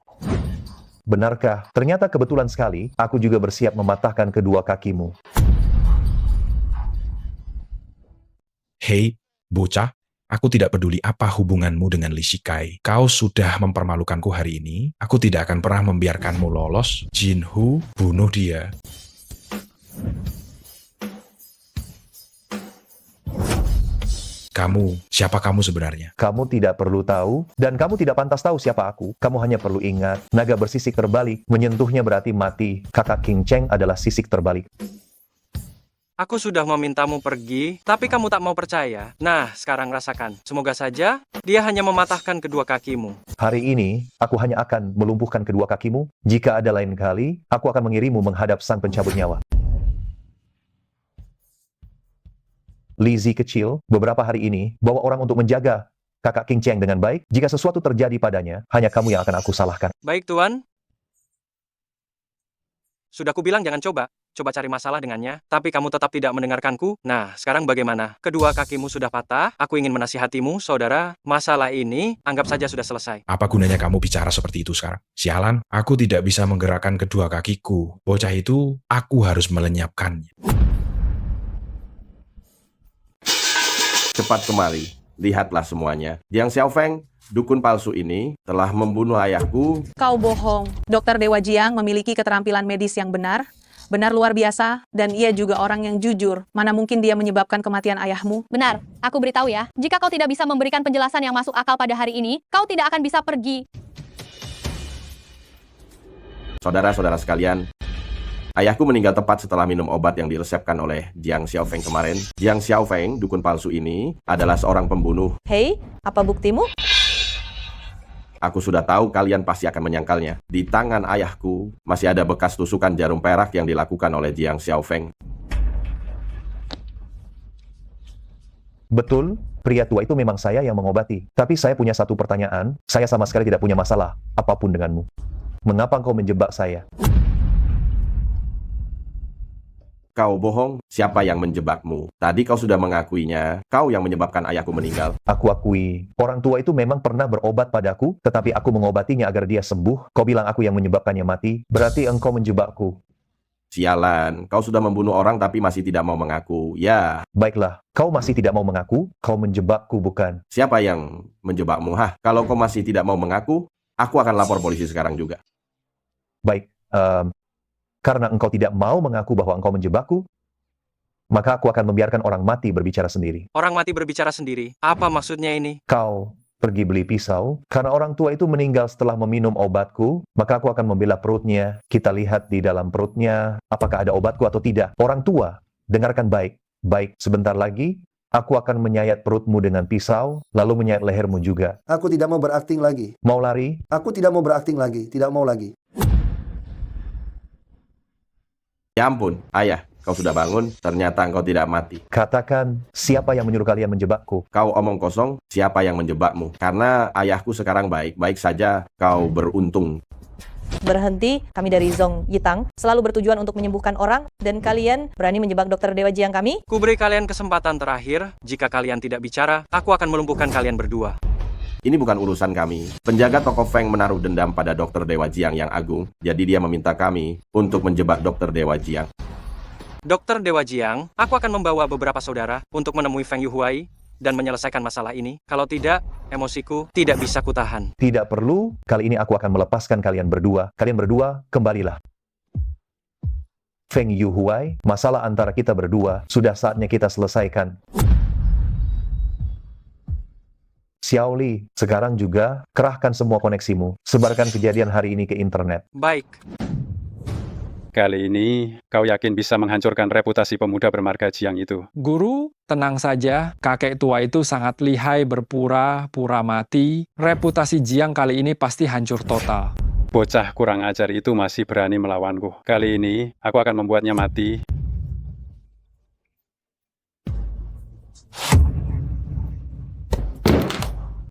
Benarkah? Ternyata kebetulan sekali, aku juga bersiap mematahkan kedua kakimu. Hei, bocah. Aku tidak peduli apa hubunganmu dengan Li Shikai. Kau sudah mempermalukanku hari ini. Aku tidak akan pernah membiarkanmu lolos. Jinhu, bunuh dia. Siapa kamu sebenarnya? Kamu tidak perlu tahu, dan kamu tidak pantas tahu siapa aku. Kamu hanya perlu ingat, naga bersisik terbalik. Menyentuhnya berarti mati. Kakak Qingcheng adalah sisik terbalik. Aku sudah memintamu pergi, tapi kamu tak mau percaya. Nah, sekarang rasakan. Semoga saja dia hanya mematahkan kedua kakimu. Hari ini, aku hanya akan melumpuhkan kedua kakimu. Jika ada lain kali, aku akan mengirimmu menghadap sang pencabut nyawa. Lizzie kecil, beberapa hari ini, bawa orang untuk menjaga kakak Qingcheng dengan baik. Jika sesuatu terjadi padanya, hanya kamu yang akan aku salahkan. Baik, Tuan. Sudah kubilang jangan coba cari masalah dengannya, tapi kamu tetap tidak mendengarkanku. Nah, sekarang bagaimana? Kedua kakimu sudah patah, aku ingin menasihatimu, saudara. Masalah ini, anggap saja sudah selesai. Apa gunanya kamu bicara seperti itu sekarang? Sialan, aku tidak bisa menggerakkan kedua kakiku. Bocah itu, aku harus melenyapkannya. Cepat kemari, lihatlah semuanya. Jiang Xiaofeng, dukun palsu ini telah membunuh ayahku. Kau bohong. Dr. Dewa Jiang memiliki keterampilan medis yang benar luar biasa, dan ia juga orang yang jujur. Mana mungkin dia menyebabkan kematian ayahmu? Benar, aku beritahu ya, jika kau tidak bisa memberikan penjelasan yang masuk akal pada hari ini, kau tidak akan bisa pergi. Saudara-saudara sekalian, ayahku meninggal tepat setelah minum obat yang diresepkan oleh Jiang Xiaofeng kemarin. Jiang Xiaofeng, dukun palsu ini, adalah seorang pembunuh. Hei, apa buktimu? Aku sudah tahu kalian pasti akan menyangkalnya. Di tangan ayahku masih ada bekas tusukan jarum perak yang dilakukan oleh Jiang Xiaofeng. Betul, pria tua itu memang saya yang mengobati. Tapi saya punya satu pertanyaan, saya sama sekali tidak punya masalah apapun denganmu. Mengapa kau menjebak saya? Kau bohong, siapa yang menjebakmu? Tadi kau sudah mengakuinya, kau yang menyebabkan ayahku meninggal. Aku akui, orang tua itu memang pernah berobat padaku, tetapi aku mengobatinya agar dia sembuh. Kau bilang aku yang menyebabkannya mati, berarti engkau menjebakku. Sialan, kau sudah membunuh orang tapi masih tidak mau mengaku. Ya. Baiklah, kau masih tidak mau mengaku, kau menjebakku bukan? Siapa yang menjebakmu? Kalau kau masih tidak mau mengaku, aku akan lapor polisi sekarang juga. Baik, karena engkau tidak mau mengaku bahwa engkau menjebakku, maka aku akan membiarkan orang mati berbicara sendiri. Orang mati berbicara sendiri? Apa maksudnya ini? Kau pergi beli pisau, karena orang tua itu meninggal setelah meminum obatku, maka aku akan membelah perutnya. Kita lihat di dalam perutnya, apakah ada obatku atau tidak. Orang tua, dengarkan baik. Baik, sebentar lagi, aku akan menyayat perutmu dengan pisau, lalu menyayat lehermu juga. Aku tidak mau berakting lagi. Mau lari? Aku tidak mau berakting lagi, tidak mau lagi. Ya ampun, ayah, kau sudah bangun, ternyata engkau tidak mati. Katakan, siapa yang menyuruh kalian menjebakku? Kau omong kosong, siapa yang menjebakmu? Karena ayahku sekarang baik-baik saja, kau beruntung. Berhenti, kami dari Zong Yitang selalu bertujuan untuk menyembuhkan orang, dan kalian berani menjebak Dr. Dewa Jiang kami? Kuberi kalian kesempatan terakhir, jika kalian tidak bicara, aku akan melumpuhkan kalian berdua. Ini bukan urusan kami. Penjaga toko Feng menaruh dendam pada Dr. Dewa Jiang yang agung, jadi dia meminta kami untuk menjebak Dr. Dewa Jiang. Dokter Dewa Jiang, aku akan membawa beberapa saudara untuk menemui Feng Yuhuai dan menyelesaikan masalah ini. Kalau tidak, emosiku tidak bisa kutahan. Tidak perlu, kali ini aku akan melepaskan kalian berdua. Kalian berdua, kembalilah. Feng Yuhuai, masalah antara kita berdua sudah saatnya kita selesaikan. Xiao Li, sekarang juga kerahkan semua koneksimu. Sebarkan kejadian hari ini ke internet. Baik. Kali ini, kau yakin bisa menghancurkan reputasi pemuda bermarga Jiang itu? Guru, tenang saja. Kakek tua itu sangat lihai berpura-pura mati. Reputasi Jiang kali ini pasti hancur total. Bocah kurang ajar itu masih berani melawanku. Kali ini, aku akan membuatnya mati.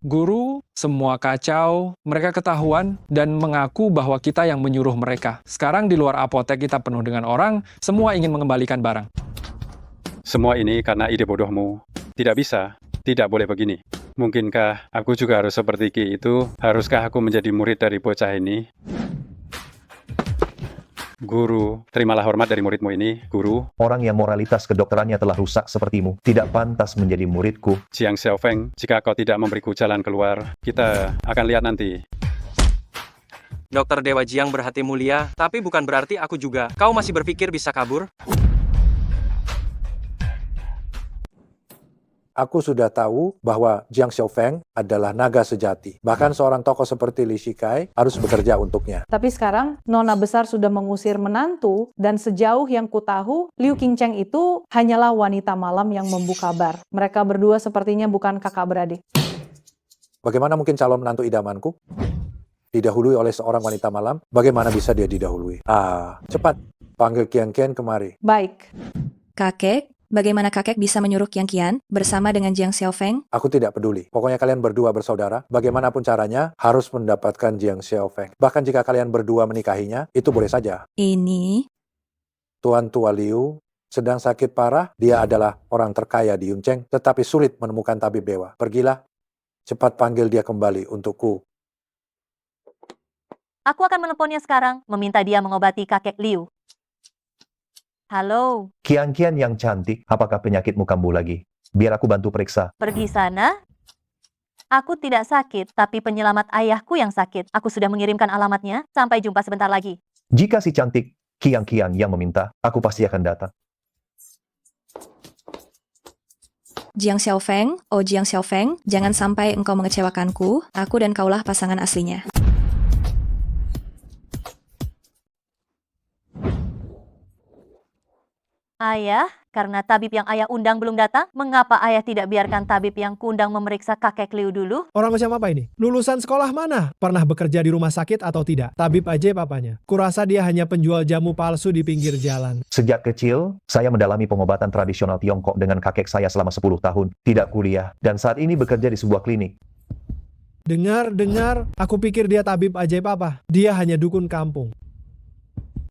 Guru, semua kacau, mereka ketahuan dan mengaku bahwa kita yang menyuruh mereka. Sekarang di luar apotek kita penuh dengan orang, semua ingin mengembalikan barang. Semua ini karena ide bodohmu. Tidak bisa, tidak boleh begini. Mungkinkah aku juga harus seperti Ki itu? Haruskah aku menjadi murid dari bocah ini? Guru, terimalah hormat dari muridmu ini, Guru. Orang yang moralitas kedokterannya telah rusak sepertimu tidak pantas menjadi muridku. Jiang Xiaofeng, jika kau tidak memberiku jalan keluar, kita akan lihat nanti. Dokter Dewa Jiang berhati mulia, tapi bukan berarti aku juga. Kau masih berpikir bisa kabur? Aku sudah tahu bahwa Jiang Xiaofeng adalah naga sejati. Bahkan seorang tokoh seperti Li Shikai harus bekerja untuknya. Tapi sekarang Nona besar sudah mengusir menantu dan sejauh yang kutahu Liu Qingcheng itu hanyalah wanita malam yang membuka bar. Mereka berdua sepertinya bukan kakak beradik. Bagaimana mungkin calon menantu idamanku didahului oleh seorang wanita malam? Bagaimana bisa dia didahului? Cepat panggil Qian Qian kemari. Baik. Kakek, bagaimana kakek bisa menyuruh Qian Qian bersama dengan Jiang Xiaofeng? Aku tidak peduli. Pokoknya kalian berdua bersaudara. Bagaimanapun caranya, harus mendapatkan Jiang Xiaofeng. Bahkan jika kalian berdua menikahinya, itu boleh saja. Ini? Tuan Tua Liu sedang sakit parah. Dia adalah orang terkaya di Yuncheng, tetapi sulit menemukan tabib dewa. Pergilah, cepat panggil dia kembali untukku. Aku akan menelponnya sekarang, meminta dia mengobati kakek Liu. Halo. Qian Qian yang cantik, apakah penyakitmu kambuh lagi? Biar aku bantu periksa. Pergi sana. Aku tidak sakit, tapi penyelamat ayahku yang sakit. Aku sudah mengirimkan alamatnya. Sampai jumpa sebentar lagi. Jika si cantik Qian Qian yang meminta, aku pasti akan datang. Jiang Xiaofeng, oh Jiang Xiaofeng, jangan sampai engkau mengecewakanku. Aku dan kaulah pasangan aslinya. Ayah, karena tabib yang ayah undang belum datang, mengapa ayah tidak biarkan tabib yang kuundang memeriksa kakek Liu dulu? Orang macam apa ini? Lulusan sekolah mana? Pernah bekerja di rumah sakit atau tidak? Tabib aja papanya. Kurasa dia hanya penjual jamu palsu di pinggir jalan. Sejak kecil, saya mendalami pengobatan tradisional Tiongkok dengan kakek saya selama 10 tahun. Tidak kuliah, dan saat ini bekerja di sebuah klinik. Dengar, aku pikir dia tabib ajaib apa? Dia hanya dukun kampung.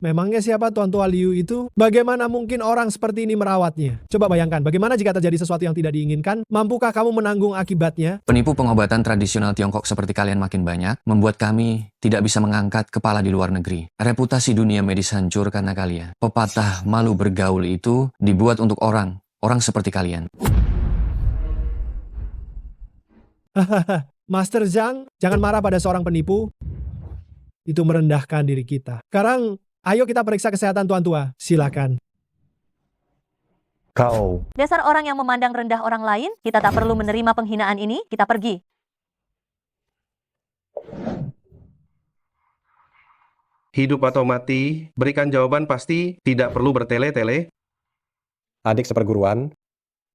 Memangnya siapa Tuan Tua Liu itu? Bagaimana mungkin orang seperti ini merawatnya? Coba bayangkan, bagaimana jika terjadi sesuatu yang tidak diinginkan? Mampukah kamu menanggung akibatnya? Penipu pengobatan tradisional Tiongkok seperti kalian makin banyak, membuat kami tidak bisa mengangkat kepala di luar negeri. Reputasi dunia medis hancur karena kalian. Pepatah malu bergaul itu dibuat untuk orang seperti kalian. Hahaha, Master Zhang, jangan marah pada seorang penipu. Itu merendahkan diri kita. Sekarang, ayo kita periksa kesehatan Tuan Tua. Silakan. Kau. Dasar orang yang memandang rendah orang lain, kita tak perlu menerima penghinaan ini, kita pergi. Hidup atau mati, berikan jawaban pasti, tidak perlu bertele-tele. Adik seperguruan,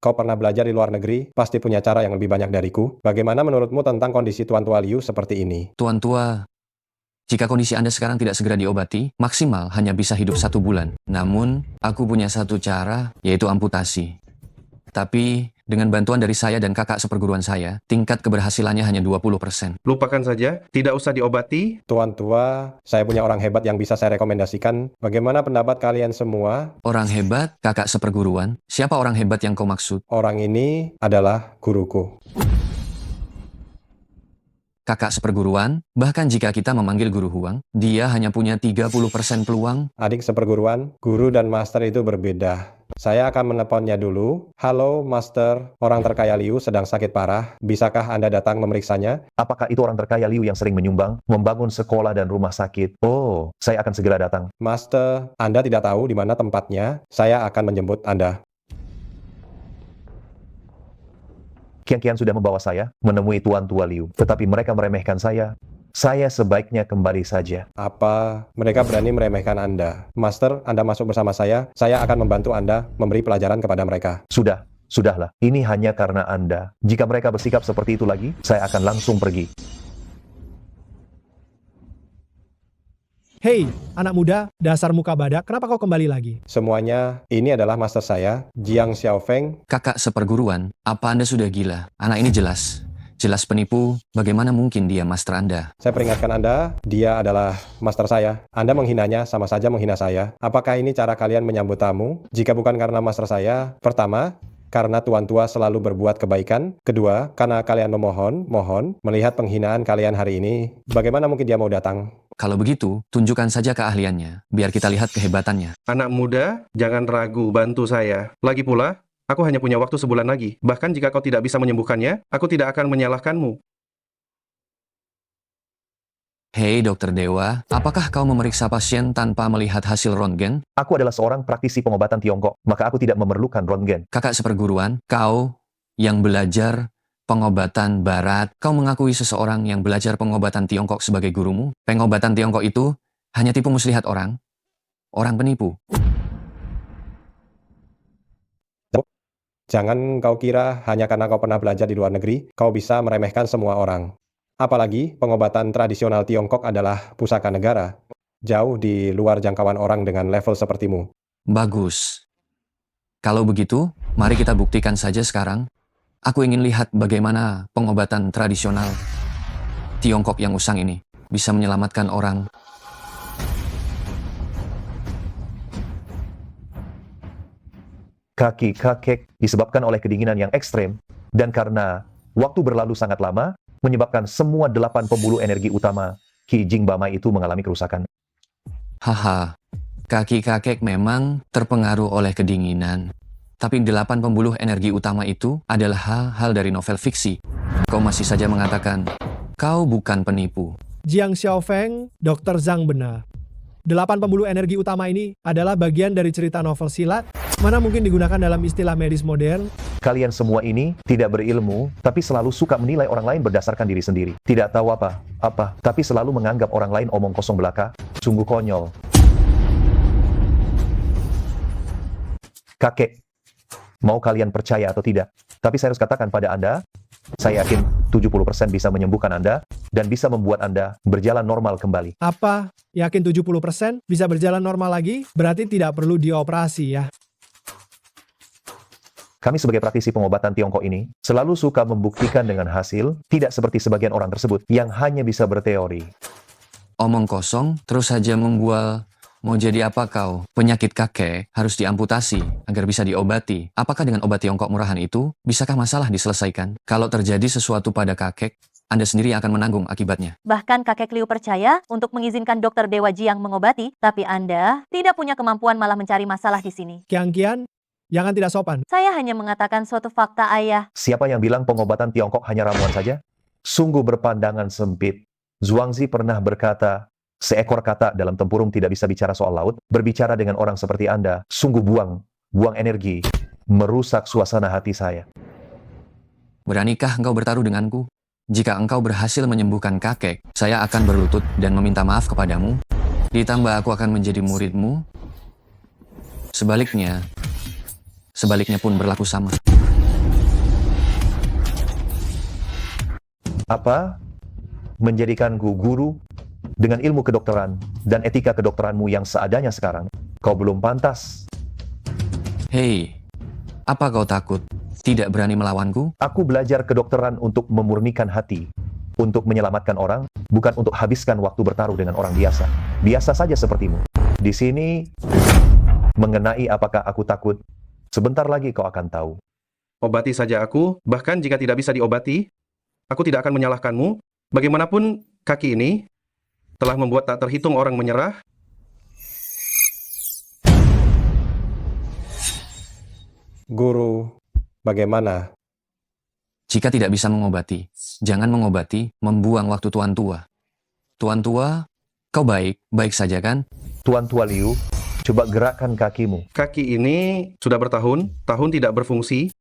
kau pernah belajar di luar negeri, pasti punya cara yang lebih banyak dariku. Bagaimana menurutmu tentang kondisi Tuan Tua Liu seperti ini? Tuan Tua, jika kondisi Anda sekarang tidak segera diobati, maksimal hanya bisa hidup 1 bulan. Namun, aku punya satu cara, yaitu amputasi. Tapi, dengan bantuan dari saya dan kakak seperguruan saya, tingkat keberhasilannya hanya 20%. Lupakan saja, tidak usah diobati. Tuan Tua, saya punya orang hebat yang bisa saya rekomendasikan. Bagaimana pendapat kalian semua? Orang hebat, kakak seperguruan? Siapa orang hebat yang kau maksud? Orang ini adalah guruku. Kakak seperguruan, bahkan jika kita memanggil guru Huang, dia hanya punya 30% peluang. Adik seperguruan, guru dan master itu berbeda. Saya akan menelponnya dulu. Halo, Master. Orang terkaya Liu sedang sakit parah. Bisakah Anda datang memeriksanya? Apakah itu orang terkaya Liu yang sering menyumbang, membangun sekolah dan rumah sakit? Oh, saya akan segera datang. Master, Anda tidak tahu di mana tempatnya. Saya akan menjemput Anda. Kian-Kian sudah membawa saya menemui Tuan Tua Liu, tetapi mereka meremehkan saya. Saya sebaiknya kembali saja. Apa mereka berani meremehkan Anda? Master, Anda masuk bersama saya akan membantu Anda memberi pelajaran kepada mereka. Sudahlah. Ini hanya karena Anda. Jika mereka bersikap seperti itu lagi, saya akan langsung pergi. Hei, anak muda, dasar muka badak, kenapa kau kembali lagi? Semuanya, ini adalah master saya, Jiang Xiaofeng. Kakak seperguruan, apa Anda sudah gila? Anak ini jelas penipu. Bagaimana mungkin dia master Anda? Saya peringatkan Anda, dia adalah master saya. Anda menghinanya sama saja menghina saya. Apakah ini cara kalian menyambut tamu? Jika bukan karena master saya, pertama, karena Tuan Tua selalu berbuat kebaikan. Kedua, karena kalian mohon melihat penghinaan kalian hari ini. Bagaimana mungkin dia mau datang? Kalau begitu, tunjukkan saja keahliannya, biar kita lihat kehebatannya. Anak muda, jangan ragu bantu saya. Lagi pula, aku hanya punya waktu sebulan lagi. Bahkan jika kau tidak bisa menyembuhkannya, aku tidak akan menyalahkanmu. Hei Dokter Dewa, apakah kau memeriksa pasien tanpa melihat hasil röntgen? Aku adalah seorang praktisi pengobatan Tiongkok, maka aku tidak memerlukan röntgen. Kakak seperguruan, kau yang belajar pengobatan barat, kau mengakui seseorang yang belajar pengobatan Tiongkok sebagai gurumu? Pengobatan Tiongkok itu hanya tipu muslihat orang penipu. Jangan kau kira hanya karena kau pernah belajar di luar negeri, kau bisa meremehkan semua orang. Apalagi pengobatan tradisional Tiongkok adalah pusaka negara, jauh di luar jangkauan orang dengan level sepertimu. Bagus. Kalau begitu, mari kita buktikan saja sekarang. Aku ingin lihat bagaimana pengobatan tradisional Tiongkok yang usang ini bisa menyelamatkan orang. Kaki kakek disebabkan oleh kedinginan yang ekstrem, dan karena waktu berlalu sangat lama, menyebabkan semua 8 pembuluh energi utama Qi Jing Bamai itu mengalami kerusakan. Haha, kaki kakek memang terpengaruh oleh kedinginan. Tapi 8 pembuluh energi utama itu adalah hal-hal dari novel fiksi. Kau masih saja mengatakan, kau bukan penipu. Jiang Xiaofeng, Dr. Zhang benar. 8 pembuluh energi utama ini adalah bagian dari cerita novel silat, mana mungkin digunakan dalam istilah medis modern. Kalian semua ini tidak berilmu, tapi selalu suka menilai orang lain berdasarkan diri sendiri. Tidak tahu apa, tapi selalu menganggap orang lain omong kosong belaka. Sungguh konyol. Kakek, mau kalian percaya atau tidak, tapi saya harus katakan pada Anda, saya yakin 70% bisa menyembuhkan Anda dan bisa membuat Anda berjalan normal kembali. Apa? Yakin 70% bisa berjalan normal lagi? Berarti tidak perlu dioperasi ya. Kami sebagai praktisi pengobatan Tiongkok ini selalu suka membuktikan dengan hasil, tidak seperti sebagian orang tersebut yang hanya bisa berteori. Omong kosong, terus saja membual. Mau jadi apa kau? Penyakit kakek harus diamputasi agar bisa diobati. Apakah dengan obat Tiongkok murahan itu, bisakah masalah diselesaikan? Kalau terjadi sesuatu pada kakek, Anda sendiri akan menanggung akibatnya. Bahkan kakek Liu percaya untuk mengizinkan Dokter Dewa Jiang mengobati, tapi Anda tidak punya kemampuan malah mencari masalah di sini. Kian-Kian, jangan tidak sopan. Saya hanya mengatakan suatu fakta, Ayah. Siapa yang bilang pengobatan Tiongkok hanya ramuan saja? Sungguh berpandangan sempit. Zhuangzi pernah berkata, seekor kata dalam tempurung tidak bisa bicara soal laut. Berbicara dengan orang seperti Anda, sungguh buang energi, merusak suasana hati saya. Beranikah engkau bertaruh denganku? Jika engkau berhasil menyembuhkan kakek, saya akan berlutut dan meminta maaf kepadamu. Ditambah aku akan menjadi muridmu. Sebaliknya pun berlaku sama. Apa? Menjadikanku guru? Dengan ilmu kedokteran dan etika kedokteranmu yang seadanya sekarang, kau belum pantas. Hei, apa kau takut? Tidak berani melawanku? Aku belajar kedokteran untuk memurnikan hati, untuk menyelamatkan orang, bukan untuk habiskan waktu bertaruh dengan orang biasa. Biasa saja sepertimu. Di sini, mengenai apakah aku takut, sebentar lagi kau akan tahu. Obati saja aku, bahkan jika tidak bisa diobati, aku tidak akan menyalahkanmu. Bagaimanapun, kaki ini telah membuat tak terhitung orang menyerah. Guru, bagaimana? Jika tidak bisa mengobati, jangan mengobati, membuang waktu Tuan Tua. Tuan Tua, kau baik saja kan? Tuan Tua Liu, coba gerakkan kakimu. Kaki ini sudah bertahun-tahun tidak berfungsi.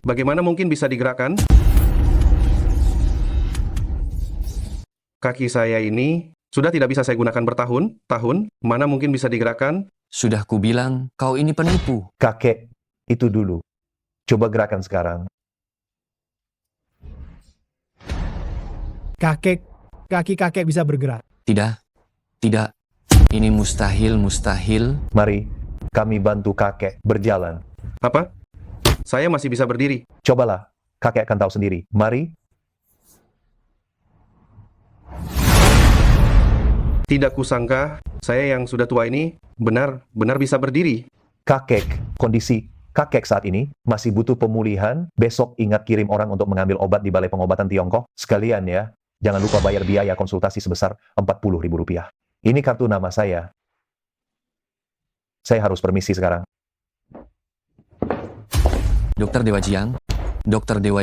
Bagaimana mungkin bisa digerakkan? Kaki saya ini sudah tidak bisa saya gunakan bertahun-tahun. Mana mungkin bisa digerakkan? Sudah kubilang, kau ini penipu. Kakek, itu dulu. Coba gerakan sekarang. Kaki kakek bisa bergerak. Tidak. Ini mustahil. Mari, kami bantu kakek berjalan. Apa? Saya masih bisa berdiri. Cobalah, kakek akan tahu sendiri. Mari. Tidak kusangka, saya yang sudah tua ini benar bisa berdiri. Kondisi kakek saat ini masih butuh pemulihan. Besok ingat kirim orang untuk mengambil obat di Balai Pengobatan Tiongkok. Sekalian ya, jangan lupa bayar biaya konsultasi sebesar Rp40.000. Ini kartu nama saya. Saya harus permisi sekarang. Dokter Dewa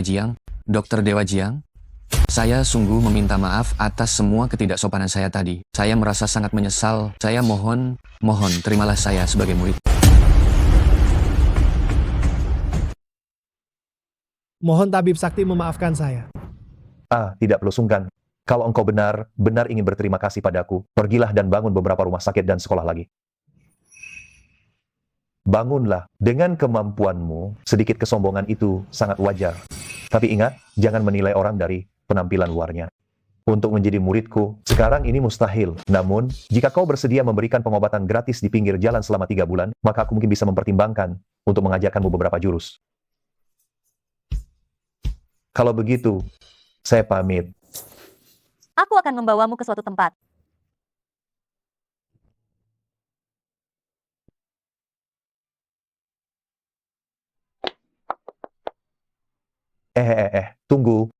Jiang, saya sungguh meminta maaf atas semua ketidaksopanan saya tadi. Saya merasa sangat menyesal. Saya mohon, terimalah saya sebagai murid. Mohon tabib sakti memaafkan saya. Tidak perlu sungkan. Kalau engkau benar ingin berterima kasih padaku, pergilah dan bangun beberapa rumah sakit dan sekolah lagi. Bangunlah. Dengan kemampuanmu, sedikit kesombongan itu sangat wajar. Tapi ingat, jangan menilai orang dari penampilan luarnya. Untuk menjadi muridku, sekarang ini mustahil. Namun, jika kau bersedia memberikan pengobatan gratis di pinggir jalan selama 3 bulan, maka aku mungkin bisa mempertimbangkan untuk mengajarkanmu beberapa jurus. Kalau begitu, saya pamit. Aku akan membawamu ke suatu tempat. Tunggu.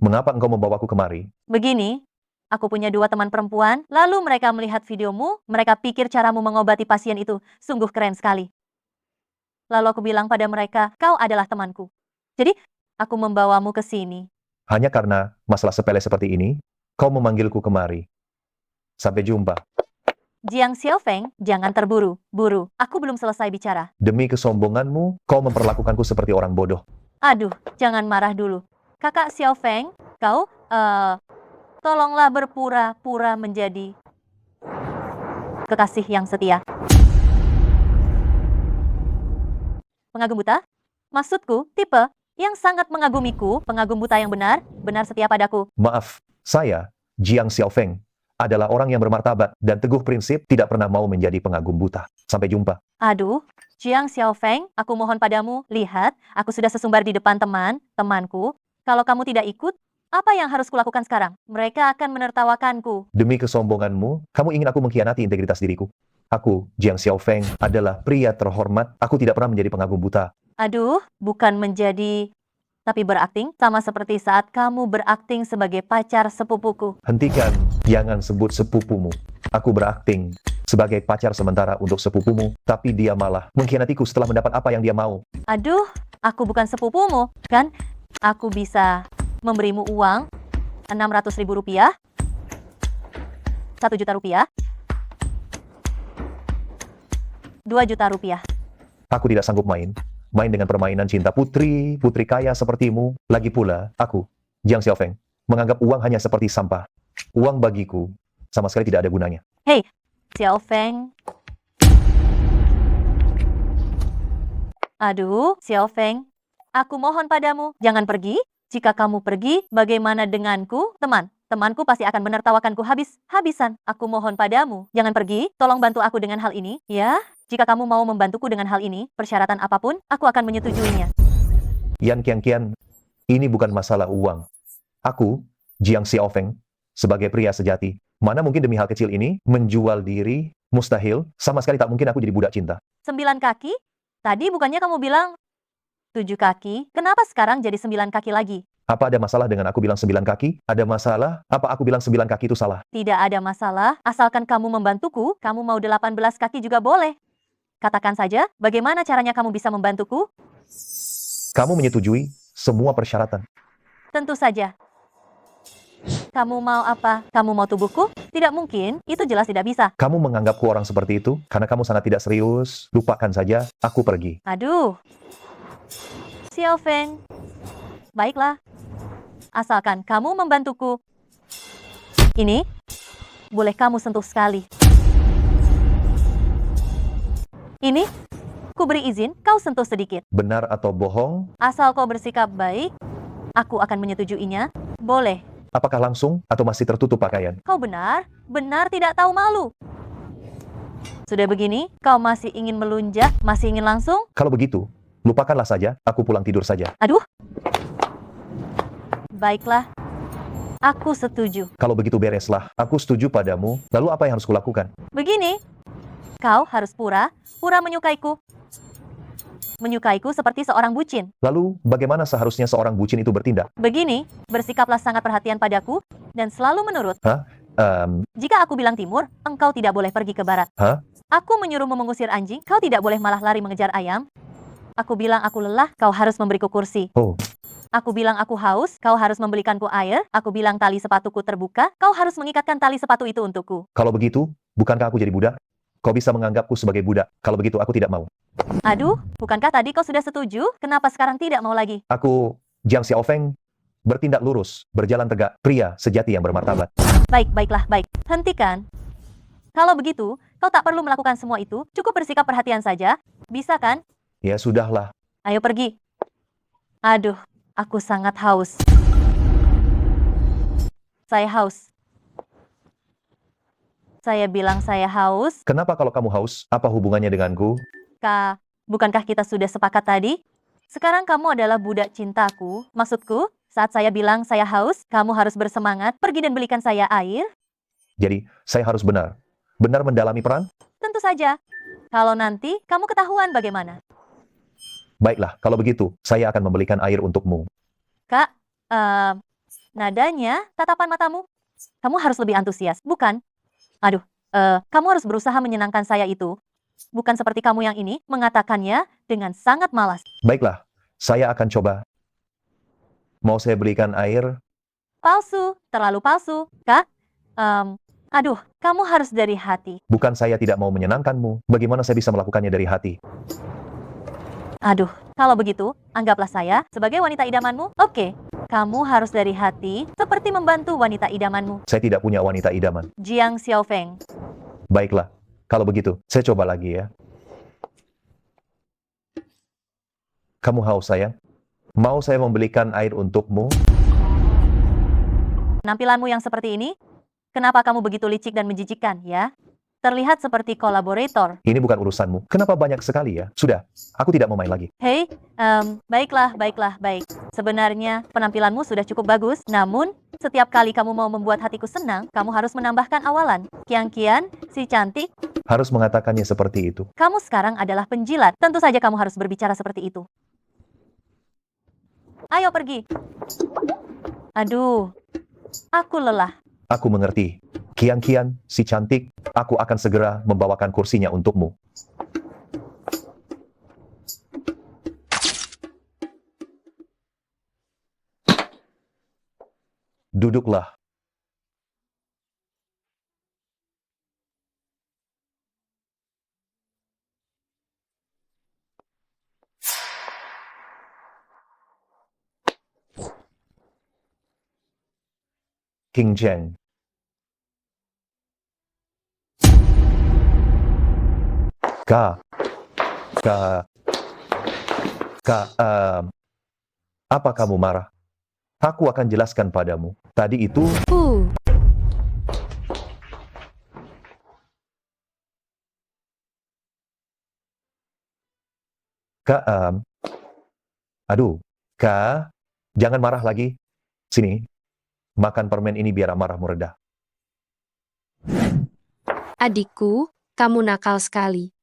Mengapa engkau membawaku kemari? Begini, aku punya 2 teman perempuan, lalu mereka melihat videomu, mereka pikir caramu mengobati pasien itu sungguh keren sekali. Lalu aku bilang pada mereka, kau adalah temanku. Jadi, aku membawamu ke sini. Hanya karena masalah sepele seperti ini, kau memanggilku kemari. Sampai jumpa. Jiang Xiaofeng, jangan terburu-buru. Aku belum selesai bicara. Demi kesombonganmu, kau memperlakukanku seperti orang bodoh. Aduh, jangan marah dulu. Kakak Xiaofeng, kau, tolonglah berpura-pura menjadi kekasih yang setia. Pengagum buta? Maksudku, tipe yang sangat mengagumiku, pengagum buta yang benar setia padaku. Maaf, saya, Jiang Xiaofeng, adalah orang yang bermartabat dan teguh prinsip, tidak pernah mau menjadi pengagum buta. Sampai jumpa. Aduh, Jiang Xiaofeng, aku mohon padamu, lihat, aku sudah sesumbar di depan temanku. Kalau kamu tidak ikut, apa yang harus kulakukan sekarang? Mereka akan menertawakanku. Demi kesombonganmu, kamu ingin aku mengkhianati integritas diriku. Aku, Jiang Xiaofeng, adalah pria terhormat. Aku tidak pernah menjadi pengagum buta. Aduh, bukan menjadi, tapi berakting, sama seperti saat kamu berakting sebagai pacar sepupuku. Hentikan, jangan sebut sepupumu. Aku berakting sebagai pacar sementara untuk sepupumu, tapi dia malah mengkhianatiku setelah mendapat apa yang dia mau. Aduh, aku bukan sepupumu, kan? Aku bisa memberimu uang Rp600.000, Rp1 juta, Rp2 juta. Aku tidak sanggup main dengan permainan cinta putri kaya sepertimu. Lagi pula, aku, Jiang Xiaofeng, menganggap uang hanya seperti sampah. Uang bagiku sama sekali tidak ada gunanya. Hei, Xiaofeng. Aduh, Xiaofeng. Aku mohon padamu, jangan pergi. Jika kamu pergi, bagaimana denganku? Temanku pasti akan menertawakanku habis-habisan. Aku mohon padamu, jangan pergi. Tolong bantu aku dengan hal ini, ya. Jika kamu mau membantuku dengan hal ini, persyaratan apapun, aku akan menyetujuinya. Yan Qian, ini bukan masalah uang. Aku, Jiang Xiaofeng, sebagai pria sejati, mana mungkin demi hal kecil ini, menjual diri, mustahil, sama sekali tak mungkin aku jadi budak cinta. 9 kaki? Tadi bukannya kamu bilang 7 kaki, kenapa sekarang jadi 9 kaki lagi? Apa ada masalah dengan aku bilang 9 kaki? Ada masalah? Apa aku bilang 9 kaki itu salah? Tidak ada masalah, asalkan kamu membantuku, kamu mau 18 kaki juga boleh. Katakan saja, bagaimana caranya kamu bisa membantuku? Kamu menyetujui semua persyaratan. Tentu saja. Kamu mau apa? Kamu mau tubuhku? Tidak mungkin, itu jelas tidak bisa. Kamu menganggapku orang seperti itu karena kamu sangat tidak serius. Lupakan saja, aku pergi. Aduh. Xiao Feng. Baiklah. Asalkan kamu membantuku. Ini, boleh kamu sentuh sekali. Ini, ku beri izin kau sentuh sedikit. Benar atau bohong? Asal kau bersikap baik, aku akan menyetujuinya. Boleh. Apakah langsung atau masih tertutup pakaian? Kau benar tidak tahu malu. Sudah begini, kau masih ingin melunjak, masih ingin langsung? Kalau begitu, lupakanlah saja, aku pulang tidur saja. Aduh. Baiklah. Aku setuju. Kalau begitu bereslah, aku setuju padamu. Lalu apa yang harus kulakukan? Begini, kau harus pura menyukaiku. Menyukaiku seperti seorang bucin. Lalu, bagaimana seharusnya seorang bucin itu bertindak? Begini, bersikaplah sangat perhatian padaku, dan selalu menurut. Hah? Jika aku bilang timur, engkau tidak boleh pergi ke barat. Hah? Aku menyuruhmu mengusir anjing, kau tidak boleh malah lari mengejar ayam. Aku bilang aku lelah, kau harus memberiku kursi. Oh. Aku bilang aku haus, kau harus membelikanku air. Aku bilang tali sepatuku terbuka, kau harus mengikatkan tali sepatu itu untukku. Kalau begitu, bukankah aku jadi budak? Kau bisa menganggapku sebagai budak. Kalau begitu, aku tidak mau. Aduh, bukankah tadi kau sudah setuju? Kenapa sekarang tidak mau lagi? Aku, Jiang Xiaofeng, bertindak lurus, berjalan tegak, pria sejati yang bermartabat. Baiklah, baik. Hentikan. Kalau begitu, kau tak perlu melakukan semua itu, cukup bersikap perhatian saja. Bisa kan? Ya sudahlah. Ayo pergi. Aduh, aku sangat haus. Saya haus. Saya bilang saya haus. Kenapa kalau kamu haus? Apa hubungannya denganku? Bukankah kita sudah sepakat tadi? Sekarang kamu adalah budak cintaku. Maksudku, saat saya bilang saya haus, kamu harus bersemangat, pergi dan belikan saya air. Jadi, saya harus benar mendalami peran? Tentu saja. Kalau nanti kamu ketahuan bagaimana? Baiklah, kalau begitu, saya akan membelikan air untukmu. Kak, nadanya, tatapan matamu. Kamu harus lebih antusias, bukan? Aduh, kamu harus berusaha menyenangkan saya itu. Bukan seperti kamu yang ini, mengatakannya dengan sangat malas. Baiklah, saya akan coba. Mau saya belikan air? Palsu, terlalu palsu. Kak, aduh, kamu harus dari hati. Bukan saya tidak mau menyenangkanmu. Bagaimana saya bisa melakukannya dari hati? Aduh, kalau begitu, anggaplah saya sebagai wanita idamanmu. Oke, kamu harus dari hati, seperti membantu wanita idamanmu. Saya tidak punya wanita idaman. Jiang Xiaofeng. Baiklah, kalau begitu, saya coba lagi ya. Kamu haus, sayang? Mau saya membelikan air untukmu? Penampilanmu yang seperti ini, kenapa kamu begitu licik dan menjijikkan, ya? Terlihat seperti kolaborator. Ini bukan urusanmu. Kenapa banyak sekali ya? Sudah, aku tidak mau main lagi. Hei, baiklah, baik. Sebenarnya penampilanmu sudah cukup bagus, namun setiap kali kamu mau membuat hatiku senang, kamu harus menambahkan awalan. Kian, si cantik. Harus mengatakannya seperti itu. Kamu sekarang adalah penjilat. Tentu saja kamu harus berbicara seperti itu. Ayo pergi. Aduh, aku lelah. Aku mengerti. Kian, si cantik, aku akan segera membawakan kursinya untukmu. Duduklah. King Zheng. Apa kamu marah? Aku akan jelaskan padamu. Tadi itu... jangan marah lagi. Sini, makan permen ini biar amarahmu reda. Adikku, kamu nakal sekali.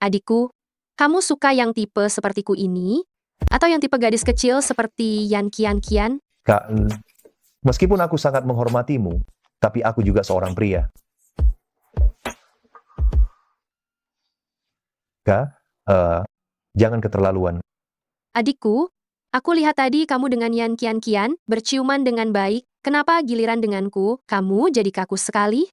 Adikku, kamu suka yang tipe sepertiku ini? Atau yang tipe gadis kecil seperti Yan Kian Kian? Kak, meskipun aku sangat menghormatimu, tapi aku juga seorang pria. Kak, jangan keterlaluan. Adikku, aku lihat tadi kamu dengan Yan Kian Kian berciuman dengan baik. Kenapa giliran denganku, kamu jadi kaku sekali?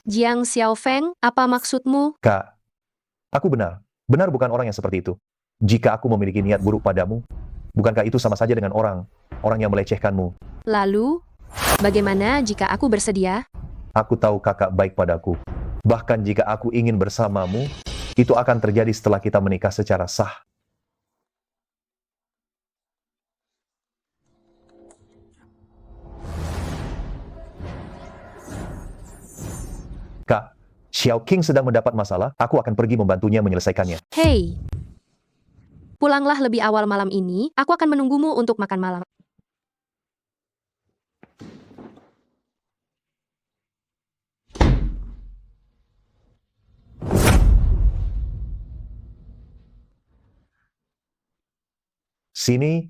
Jiang Xiaofeng, apa maksudmu? Kak, aku benar. Benar bukan orang yang seperti itu. Jika aku memiliki niat buruk padamu, bukankah itu sama saja dengan orang yang melecehkanmu? Lalu, bagaimana jika aku bersedia? Aku tahu kakak baik padaku. Bahkan jika aku ingin bersamamu, itu akan terjadi setelah kita menikah secara sah. Kak, Xiao King sedang mendapat masalah, aku akan pergi membantunya menyelesaikannya. Hei, pulanglah lebih awal malam ini, aku akan menunggumu untuk makan malam. Sini,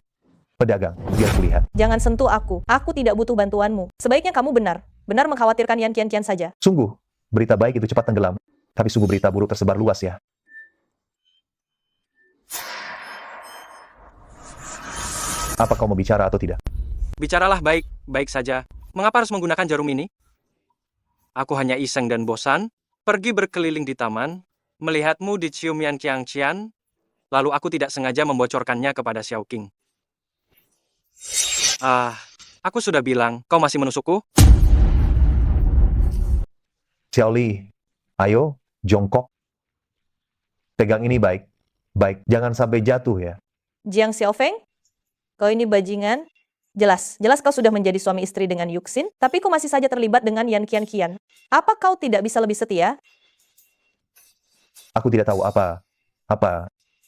pedagang, biar kulihat. Jangan sentuh aku. Aku tidak butuh bantuanmu. Sebaiknya kamu benar mengkhawatirkan Yan Kian Kian saja. Sungguh, berita baik itu cepat tenggelam, tapi sungguh berita buruk tersebar luas ya. Apa kau mau bicara atau tidak? Bicaralah baik saja. Mengapa harus menggunakan jarum ini? Aku hanya iseng dan bosan, pergi berkeliling di taman, melihatmu dicium Yan Kian Kian, lalu aku tidak sengaja membocorkannya kepada Xiao King. Aku sudah bilang, kau masih menusukku? Xiao Li, ayo, jongkok. Pegang ini baik. Baik, jangan sampai jatuh ya. Jiang Xiaofeng, kau ini bajingan. Jelas kau sudah menjadi suami istri dengan Yuxin, tapi kau masih saja terlibat dengan Yan Kian Kian. Apa kau tidak bisa lebih setia? Aku tidak tahu apa.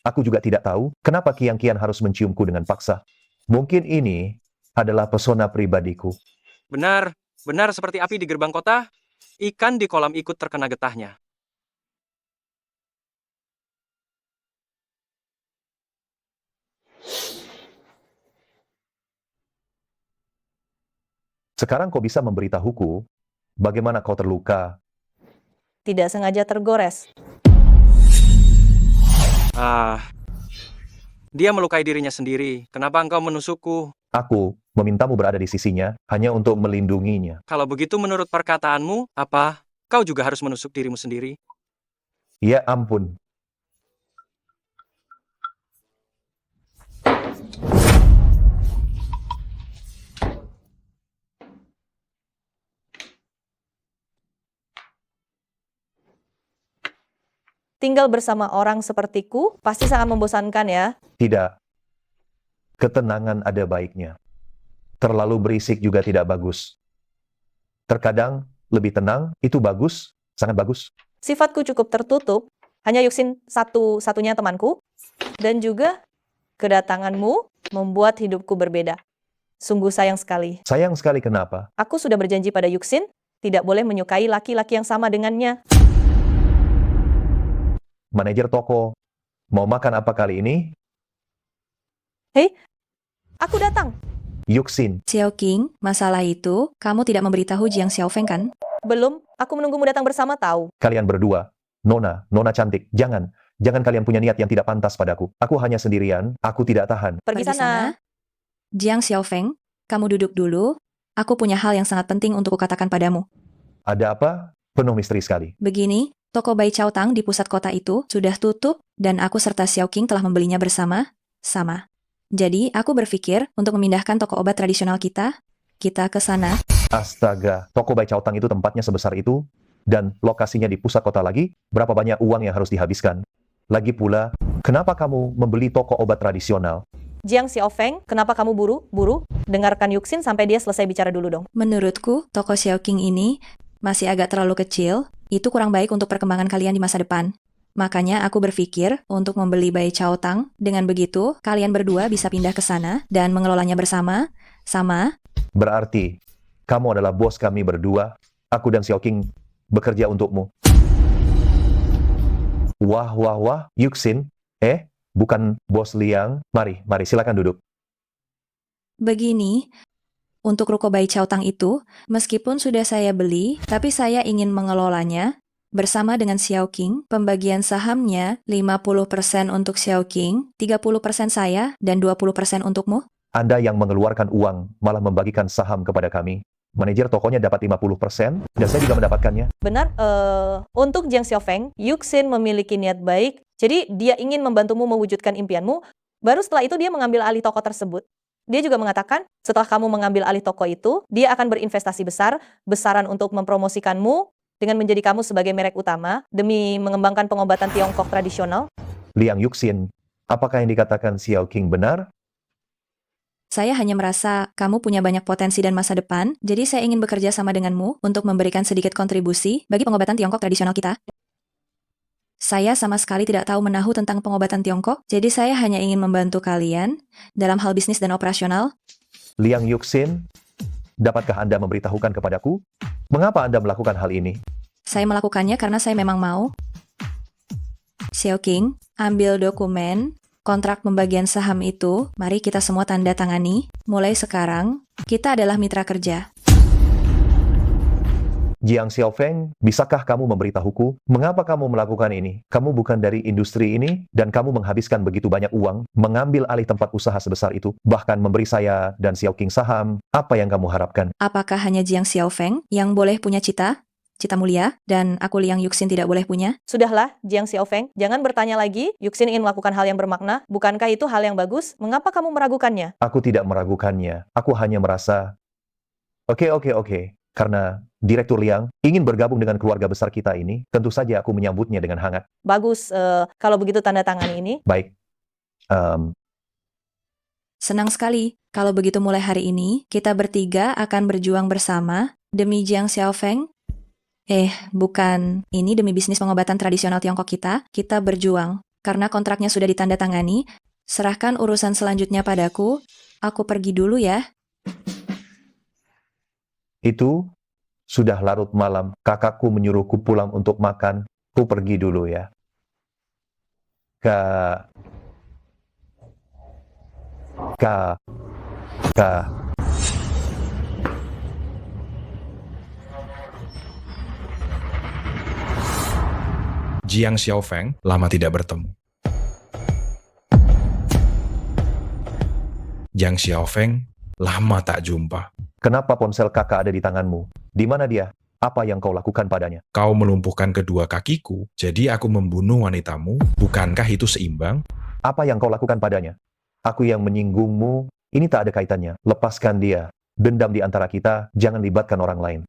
Aku juga tidak tahu kenapa Kian Kian harus menciumku dengan paksa. Mungkin ini adalah pesona pribadiku. Benar seperti api di gerbang kota, ikan di kolam ikut terkena getahnya. Sekarang kau bisa memberitahuku bagaimana kau terluka. Tidak sengaja tergores. Dia melukai dirinya sendiri. Kenapa engkau menusukku? Aku memintamu berada di sisinya hanya untuk melindunginya. Kalau begitu menurut perkataanmu, apa kau juga harus menusuk dirimu sendiri? Ya ampun. Tinggal bersama orang sepertiku pasti sangat membosankan ya. Tidak. Ketenangan ada baiknya. Terlalu berisik juga tidak bagus. Terkadang lebih tenang itu bagus, sangat bagus. Sifatku cukup tertutup, hanya Yuxin satu-satunya temanku, dan juga kedatanganmu membuat hidupku berbeda. Sungguh sayang sekali. Sayang sekali kenapa? Aku sudah berjanji pada Yuxin, tidak boleh menyukai laki-laki yang sama dengannya. Manajer toko, mau makan apa kali ini? Hei, aku datang. Yuxin. Xiao King, masalah itu, kamu tidak memberitahu Jiang Xiaofeng kan? Belum, aku menunggumu datang bersama tahu. Kalian berdua, Nona cantik, jangan kalian punya niat yang tidak pantas padaku. Aku hanya sendirian, aku tidak tahan. Pergi sana. Jiang Xiaofeng, kamu duduk dulu. Aku punya hal yang sangat penting untuk kukatakan padamu. Ada apa? Penuh misteri sekali. Begini, toko Bai Chao Tang di pusat kota itu sudah tutup dan aku serta Xiao King telah membelinya bersama-sama. Jadi, aku berpikir untuk memindahkan toko obat tradisional kita ke sana. Astaga, toko Bai Chao Tang itu tempatnya sebesar itu, dan lokasinya di pusat kota lagi, berapa banyak uang yang harus dihabiskan? Lagi pula, kenapa kamu membeli toko obat tradisional? Jiang Xiaofeng, kenapa kamu buru-buru? Dengarkan Yuxin sampai dia selesai bicara dulu dong. Menurutku, toko Xiao King ini masih agak terlalu kecil. Itu kurang baik untuk perkembangan kalian di masa depan. Makanya aku berpikir untuk membeli Bai Chao Tang. Dengan begitu, kalian berdua bisa pindah ke sana dan mengelolanya bersama. Sama, Berarti, kamu adalah bos kami berdua. Aku dan Xiaoqing bekerja untukmu. Wah, wah, wah, Yuxin. Bukan bos Liang. Mari, silakan duduk. begini. Untuk ruko Bai Chao Tang itu, meskipun sudah saya beli, tapi saya ingin mengelolanya. Bersama dengan Xiaoqing, pembagian sahamnya 50% untuk Xiaoqing, 30% saya, dan 20% untukmu. Anda yang mengeluarkan uang, malah membagikan saham kepada kami. Manajer tokonya dapat 50%, dan saya juga mendapatkannya. Benar, untuk Jiang Xiaofeng, Yuxin memiliki niat baik, jadi dia ingin membantumu mewujudkan impianmu. Baru setelah itu dia mengambil alih toko tersebut. Dia juga mengatakan, setelah kamu mengambil alih toko itu, dia akan berinvestasi besaran untuk mempromosikanmu dengan menjadi kamu sebagai merek utama demi mengembangkan pengobatan Tiongkok tradisional. Liang Yuxin, apakah yang dikatakan Xiaoqing benar? Saya hanya merasa kamu punya banyak potensi dan masa depan, jadi saya ingin bekerja sama denganmu untuk memberikan sedikit kontribusi bagi pengobatan Tiongkok tradisional kita. Saya sama sekali tidak tahu menahu tentang pengobatan Tiongkok, jadi saya hanya ingin membantu kalian dalam hal bisnis dan operasional. Liang Yuxin, dapatkah Anda memberitahukan kepadaku, mengapa Anda melakukan hal ini? Saya melakukannya karena saya memang mau. Xiaoqing, ambil dokumen, kontrak pembagian saham itu, mari kita semua tanda tangani. Mulai sekarang, kita adalah mitra kerja. Jiang Xiaofeng, bisakah kamu memberitahuku, mengapa kamu melakukan ini? Kamu bukan dari industri ini, dan kamu menghabiskan begitu banyak uang, mengambil alih tempat usaha sebesar itu, bahkan memberi saya dan Xiaoqing saham. Apa yang kamu harapkan? Apakah hanya Jiang Xiaofeng yang boleh punya cita mulia, dan aku Liang Yuxin tidak boleh punya? Sudahlah, Jiang Xiaofeng, jangan bertanya lagi. Yuxin ingin melakukan hal yang bermakna. Bukankah itu hal yang bagus? Mengapa kamu meragukannya? Aku tidak meragukannya. Aku hanya merasa, oke. Karena Direktur Liang ingin bergabung dengan keluarga besar kita ini, tentu saja aku menyambutnya dengan hangat. Bagus, kalau begitu tanda tangan ini. Baik. Senang sekali. Kalau begitu mulai hari ini, kita bertiga akan berjuang bersama demi Jiang Xiaofeng. Bukan. Ini demi bisnis pengobatan tradisional Tiongkok kita. Kita berjuang. Karena kontraknya sudah ditandatangani, serahkan urusan selanjutnya padaku. Aku pergi dulu ya. Itu sudah larut malam. Kakakku menyuruhku pulang untuk makan. Ku pergi dulu ya. Kak. Jiang Xiaofeng lama tidak bertemu. Jiang Xiaofeng lama tak jumpa. Kenapa ponsel kakak ada di tanganmu? Di mana dia? Apa yang kau lakukan padanya? Kau melumpuhkan kedua kakiku, jadi aku membunuh wanitamu. Bukankah itu seimbang? Apa yang kau lakukan padanya? Aku yang menyinggungmu, ini tak ada kaitannya. Lepaskan dia. Dendam di antara kita, jangan libatkan orang lain.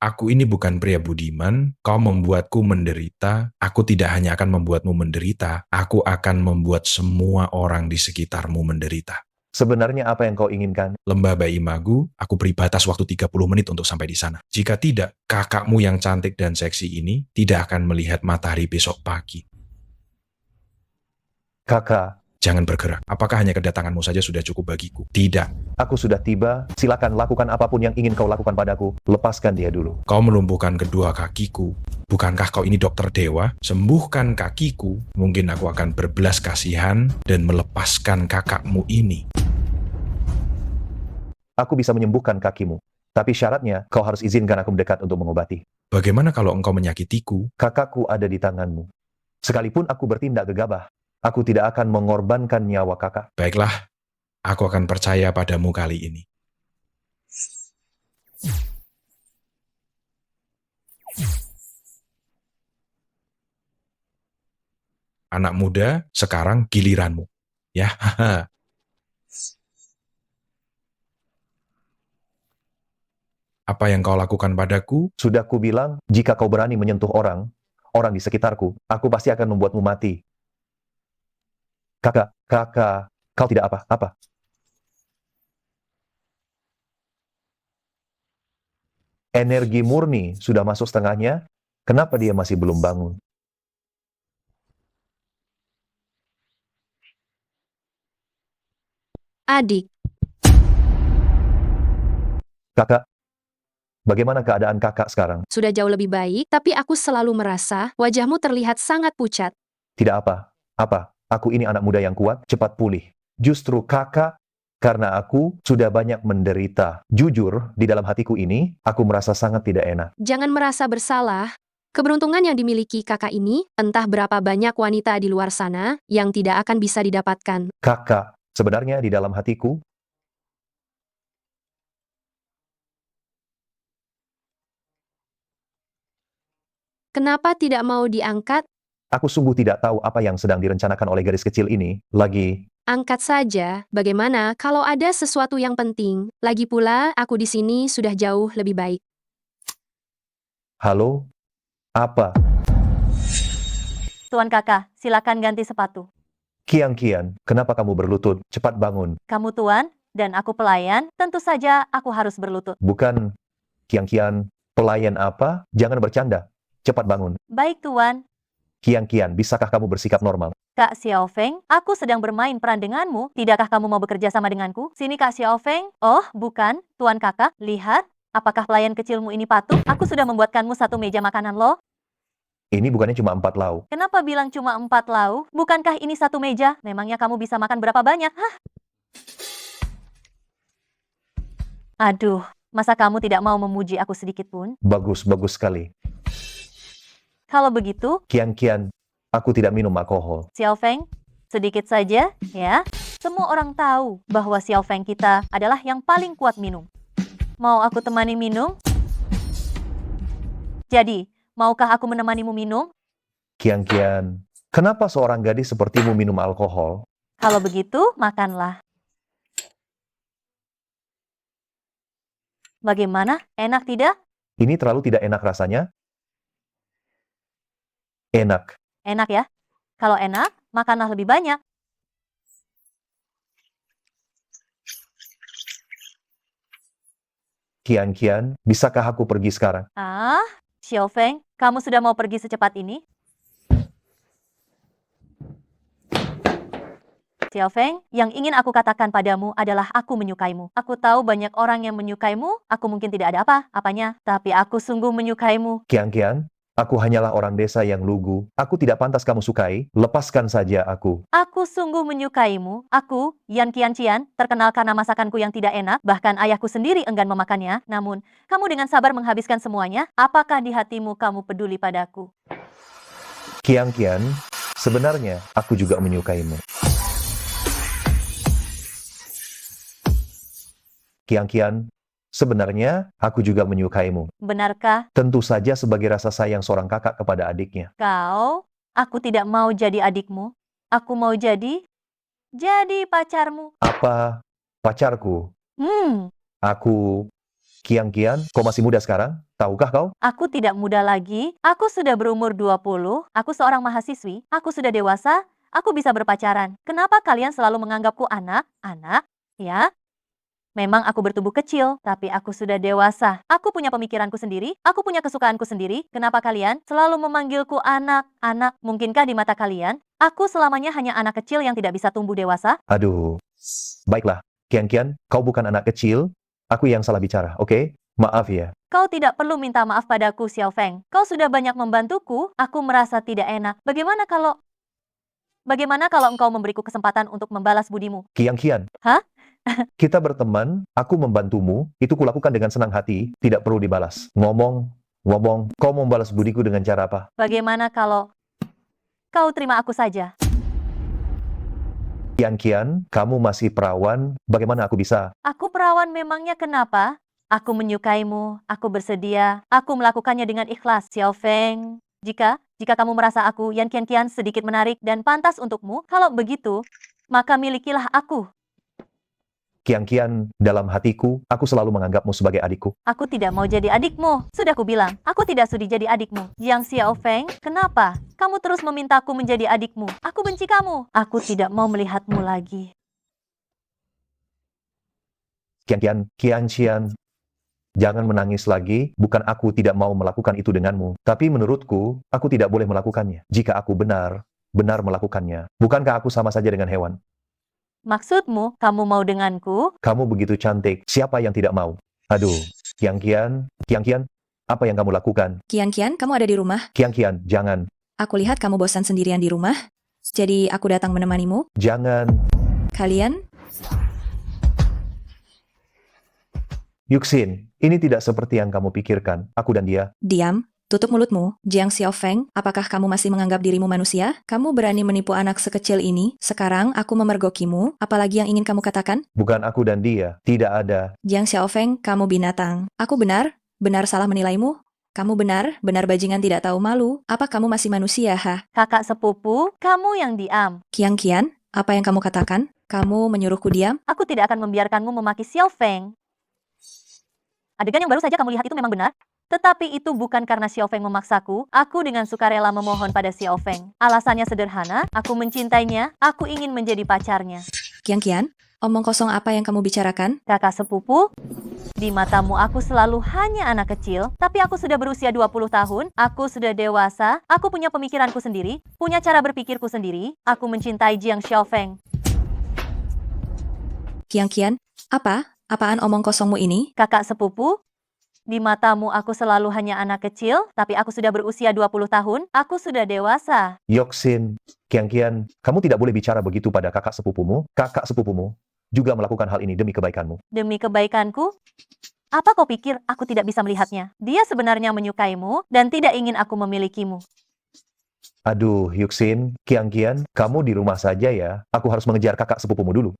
Aku ini bukan pria budiman, kau membuatku menderita. Aku tidak hanya akan membuatmu menderita, aku akan membuat semua orang di sekitarmu menderita. Sebenarnya apa yang kau inginkan? Lembah Bai Magu, aku beri batas waktu 30 menit untuk sampai di sana. Jika tidak, kakakmu yang cantik dan seksi ini tidak akan melihat matahari besok pagi. Kakak, jangan bergerak. Apakah hanya kedatanganmu saja sudah cukup bagiku? Tidak. Aku sudah tiba, silakan lakukan apapun yang ingin kau lakukan padaku. Lepaskan dia dulu. Kau melumpuhkan kedua kakiku. Bukankah kau ini dokter dewa? Sembuhkan kakiku, mungkin aku akan berbelas kasihan dan melepaskan kakakmu ini. Aku bisa menyembuhkan kakimu. Tapi syaratnya, kau harus izinkan aku mendekat untuk mengobati. Bagaimana kalau engkau menyakitiku? Kakakku ada di tanganmu. Sekalipun aku bertindak gegabah, aku tidak akan mengorbankan nyawa kakak. Baiklah, aku akan percaya padamu kali ini. Anak muda, sekarang giliranmu. Ya, haha. Apa yang kau lakukan padaku? Sudah ku bilang, jika kau berani menyentuh orang di sekitarku, aku pasti akan membuatmu mati. Kakak, kau tidak apa-apa. Energi murni sudah masuk setengahnya, kenapa dia masih belum bangun? Adik, Kakak, bagaimana keadaan kakak sekarang? sudah jauh lebih baik, tapi aku selalu merasa wajahmu terlihat sangat pucat. Tidak apa. Apa? Aku ini anak muda yang kuat, cepat pulih. Justru kakak, karena aku sudah banyak menderita. Jujur, di dalam hatiku ini, aku merasa sangat tidak enak. Jangan merasa bersalah. Keberuntungan yang dimiliki kakak ini, entah berapa banyak wanita di luar sana yang tidak akan bisa didapatkan. Kakak, sebenarnya di dalam hatiku, Kenapa tidak mau diangkat? aku sungguh tidak tahu apa yang sedang direncanakan oleh gadis kecil ini. Lagi, Angkat saja. Bagaimana kalau ada sesuatu yang penting? Lagi pula, aku di sini sudah jauh lebih baik. halo? Apa? Tuan Kakak, silakan ganti sepatu. Kian, kenapa kamu berlutut? Cepat bangun. Kamu tuan, dan aku pelayan, tentu saja aku harus berlutut. Bukan, Kian, pelayan apa? Jangan bercanda. Cepat bangun. Baik tuan. Kian, bisakah kamu bersikap normal? Kak Xiao Feng, aku sedang bermain peran denganmu. Tidakkah kamu mau bekerja sama denganku? Sini Kak Xiao Feng. Oh, bukan. Tuan Kakak, lihat. Apakah pelayan kecilmu ini patuh? Aku sudah membuatkanmu satu meja makanan loh. Ini bukannya cuma 4 lauk. Kenapa bilang cuma 4 lauk? Bukankah ini satu meja? Memangnya kamu bisa makan berapa banyak? Hah? Aduh, masa kamu tidak mau memuji aku sedikit pun? Bagus sekali. Kalau begitu, Kian, aku tidak minum alkohol. Xiao Feng, sedikit saja, ya. Semua orang tahu bahwa Xiao Feng kita adalah yang paling kuat minum. Mau aku temani minum? Jadi, maukah aku menemanimu minum? Kian, kenapa seorang gadis sepertimu minum alkohol? Kalau begitu, makanlah. Bagaimana? Enak tidak? Ini terlalu tidak enak rasanya? Enak. Enak ya? Kalau enak, makanlah lebih banyak. Kian, bisakah aku pergi sekarang? Ah, Xiao Feng, kamu sudah mau pergi secepat ini? Xiao Feng, yang ingin aku katakan padamu adalah aku menyukaimu. Aku tahu banyak orang yang menyukaimu, aku mungkin tidak ada apa-apanya, tapi aku sungguh menyukaimu. Kian, aku hanyalah orang desa yang lugu. Aku tidak pantas kamu sukai. Lepaskan saja aku. Aku sungguh menyukaimu. Aku, Yan Qianqian, terkenal karena masakanku yang tidak enak, bahkan ayahku sendiri enggan memakannya. Namun, kamu dengan sabar menghabiskan semuanya. Apakah di hatimu kamu peduli padaku? Kian, sebenarnya aku juga menyukaimu. Kian, sebenarnya aku juga menyukaimu. Benarkah? Tentu saja sebagai rasa sayang seorang kakak kepada adiknya. Kau, aku tidak mau jadi adikmu. Aku mau jadi pacarmu. Apa? Pacarku? Aku... Kian, kau masih muda sekarang? Tahukah kau? Aku tidak muda lagi. Aku sudah berumur 20. Aku seorang mahasiswi. Aku sudah dewasa. Aku bisa berpacaran. Kenapa kalian selalu menganggapku anak? Ya? Memang aku bertubuh kecil, tapi aku sudah dewasa. Aku punya pemikiranku sendiri, aku punya kesukaanku sendiri. Kenapa kalian selalu memanggilku anak? Mungkinkah di mata kalian, aku selamanya hanya anak kecil yang tidak bisa tumbuh dewasa? Aduh. Baiklah, Kian, kau bukan anak kecil. Aku yang salah bicara, oke? Maaf ya. Kau tidak perlu minta maaf padaku, Xiao Feng. Kau sudah banyak membantuku, aku merasa tidak enak. Bagaimana kalau engkau memberiku kesempatan untuk membalas budimu? Kian. Hah? Kita berteman, aku membantumu, itu kulakukan dengan senang hati, tidak perlu dibalas. Ngomong, kau membalas budiku dengan cara apa? Bagaimana kalau kau terima aku saja? Kian, kamu masih perawan, bagaimana aku bisa? Aku perawan memangnya kenapa? Aku menyukaimu, aku bersedia, aku melakukannya dengan ikhlas, Xiao Feng. Jika kamu merasa aku, Yan Qianqian, sedikit menarik dan pantas untukmu, kalau begitu, maka milikilah aku. Kian, dalam hatiku, aku selalu menganggapmu sebagai adikku. Aku tidak mau jadi adikmu. Sudah kubilang, aku tidak sudi jadi adikmu. Yang Xiao Feng, kenapa? Kamu terus memintaku menjadi adikmu. Aku benci kamu. Aku tidak mau melihatmu lagi. Kian, jangan menangis lagi. Bukan aku tidak mau melakukan itu denganmu. Tapi menurutku, aku tidak boleh melakukannya. Jika aku benar melakukannya. Bukankah aku sama saja dengan hewan? Maksudmu, kamu mau denganku? Kamu begitu cantik, siapa yang tidak mau? Aduh, Kian Kian, apa yang kamu lakukan? Kian, kamu ada di rumah? Kian, jangan, Aku lihat kamu bosan sendirian di rumah. Jadi aku datang menemanimu. jangan. Kalian? Yuxin, ini tidak seperti yang kamu pikirkan. Aku dan dia. Diam. Tutup mulutmu. Jiang Xiaofeng, apakah kamu masih menganggap dirimu manusia? Kamu berani menipu anak sekecil ini? Sekarang aku memergokimu. Apalagi yang ingin kamu katakan? Bukan aku dan dia. Tidak ada. Jiang Xiaofeng, kamu binatang. Aku benar? Benar salah menilaimu? Kamu benar bajingan tidak tahu malu. Apa kamu masih manusia, ha? Kakak sepupu, kamu yang diam. Kian, apa yang kamu katakan? Kamu menyuruhku diam? Aku tidak akan membiarkanmu memaki Xiaofeng. Adegan yang baru saja kamu lihat itu memang benar. Tetapi itu bukan karena Xiaofeng memaksaku. Aku dengan sukarela memohon pada Xiaofeng. Alasannya sederhana, aku mencintainya, aku ingin menjadi pacarnya. Kian, omong kosong apa yang kamu bicarakan? Kakak sepupu, di matamu aku selalu hanya anak kecil, tapi aku sudah berusia 20 tahun, aku sudah dewasa, aku punya pemikiranku sendiri, punya cara berpikirku sendiri, aku mencintai Jiang Xiaofeng. Kian, apa? Apaan omong kosongmu ini? Kakak sepupu, di matamu aku selalu hanya anak kecil, tapi aku sudah berusia 20 tahun, aku sudah dewasa. Yuxin, Kian, kamu tidak boleh bicara begitu pada kakak sepupumu. Kakak sepupumu juga melakukan hal ini demi kebaikanmu. Demi kebaikanku? Apa kau pikir aku tidak bisa melihatnya? Dia sebenarnya menyukaimu dan tidak ingin aku memilikimu. Aduh, Yuxin, Kian, kamu di rumah saja ya. Aku harus mengejar kakak sepupumu dulu.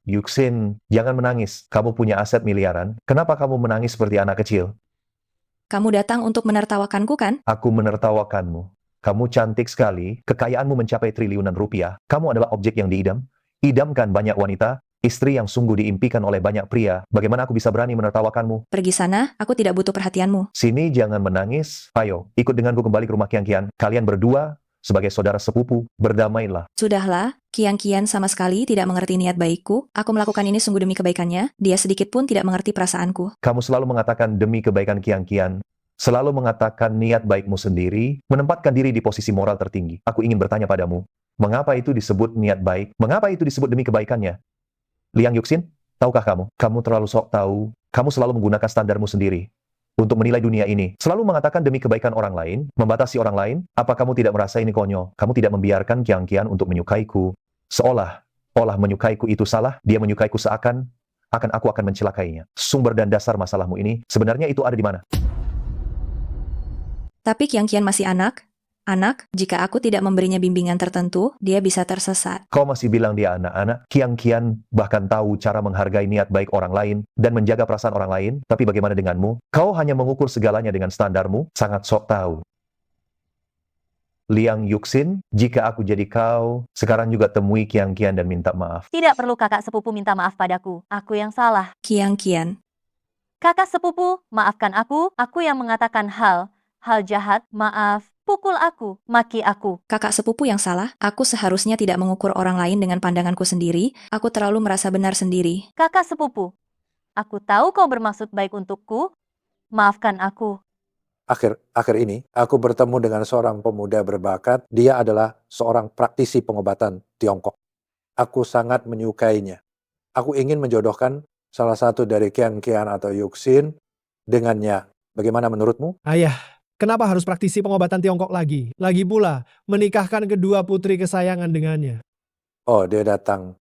Yuxin, jangan menangis. Kamu punya aset miliaran. Kenapa kamu menangis seperti anak kecil? Kamu datang untuk menertawakanku kan? Aku menertawakanmu. Kamu cantik sekali, kekayaanmu mencapai triliunan rupiah. Kamu adalah objek yang diidam. Idamkan banyak wanita, istri yang sungguh diimpikan oleh banyak pria. Bagaimana aku bisa berani menertawakanmu? Pergi sana, aku tidak butuh perhatianmu. Sini jangan menangis. Ayo, ikut denganku kembali ke rumah Kian. Kalian berdua, sebagai saudara sepupu, berdamailah. Sudahlah, Kian sama sekali tidak mengerti niat baikku. Aku melakukan ini sungguh demi kebaikannya. Dia sedikit pun tidak mengerti perasaanku. Kamu selalu mengatakan demi kebaikan Kian. Selalu mengatakan niat baikmu sendiri, menempatkan diri di posisi moral tertinggi. Aku ingin bertanya padamu, mengapa itu disebut niat baik? Mengapa itu disebut demi kebaikannya? Liang Yuxin, tahukah kamu? Kamu terlalu sok tahu. Kamu selalu menggunakan standarmu sendiri untuk menilai dunia ini. Selalu mengatakan demi kebaikan orang lain, membatasi orang lain. Apa kamu tidak merasa ini konyol? Kamu tidak membiarkan Kian untuk menyukaiku. Seolah menyukaiku itu salah, dia menyukaiku seakan aku akan mencelakainya. Sumber dan dasar masalahmu ini, sebenarnya itu ada di mana? Tapi Kian masih anak. Anak, jika aku tidak memberinya bimbingan tertentu, dia bisa tersesat. Kau masih bilang dia anak-anak? Kian bahkan tahu cara menghargai niat baik orang lain dan menjaga perasaan orang lain. Tapi bagaimana denganmu? Kau hanya mengukur segalanya dengan standarmu, sangat sok tahu. Liang Yuxin, jika aku jadi kau, sekarang juga temui Kian dan minta maaf. Tidak perlu kakak sepupu minta maaf padaku. Aku yang salah. Kian. Kakak sepupu, maafkan aku yang mengatakan hal jahat, maaf, pukul aku, maki aku. Kakak sepupu yang salah, aku seharusnya tidak mengukur orang lain dengan pandanganku sendiri, aku terlalu merasa benar sendiri. Kakak sepupu, aku tahu kau bermaksud baik untukku, maafkan aku. Akhir ini, aku bertemu dengan seorang pemuda berbakat. Dia adalah seorang praktisi pengobatan Tiongkok. Aku sangat menyukainya. Aku ingin menjodohkan salah satu dari Kian atau Yuxin dengannya. Bagaimana menurutmu? Ayah, kenapa harus praktisi pengobatan Tiongkok lagi? Lagi pula, menikahkan kedua putri kesayangan dengannya. Oh, dia datang.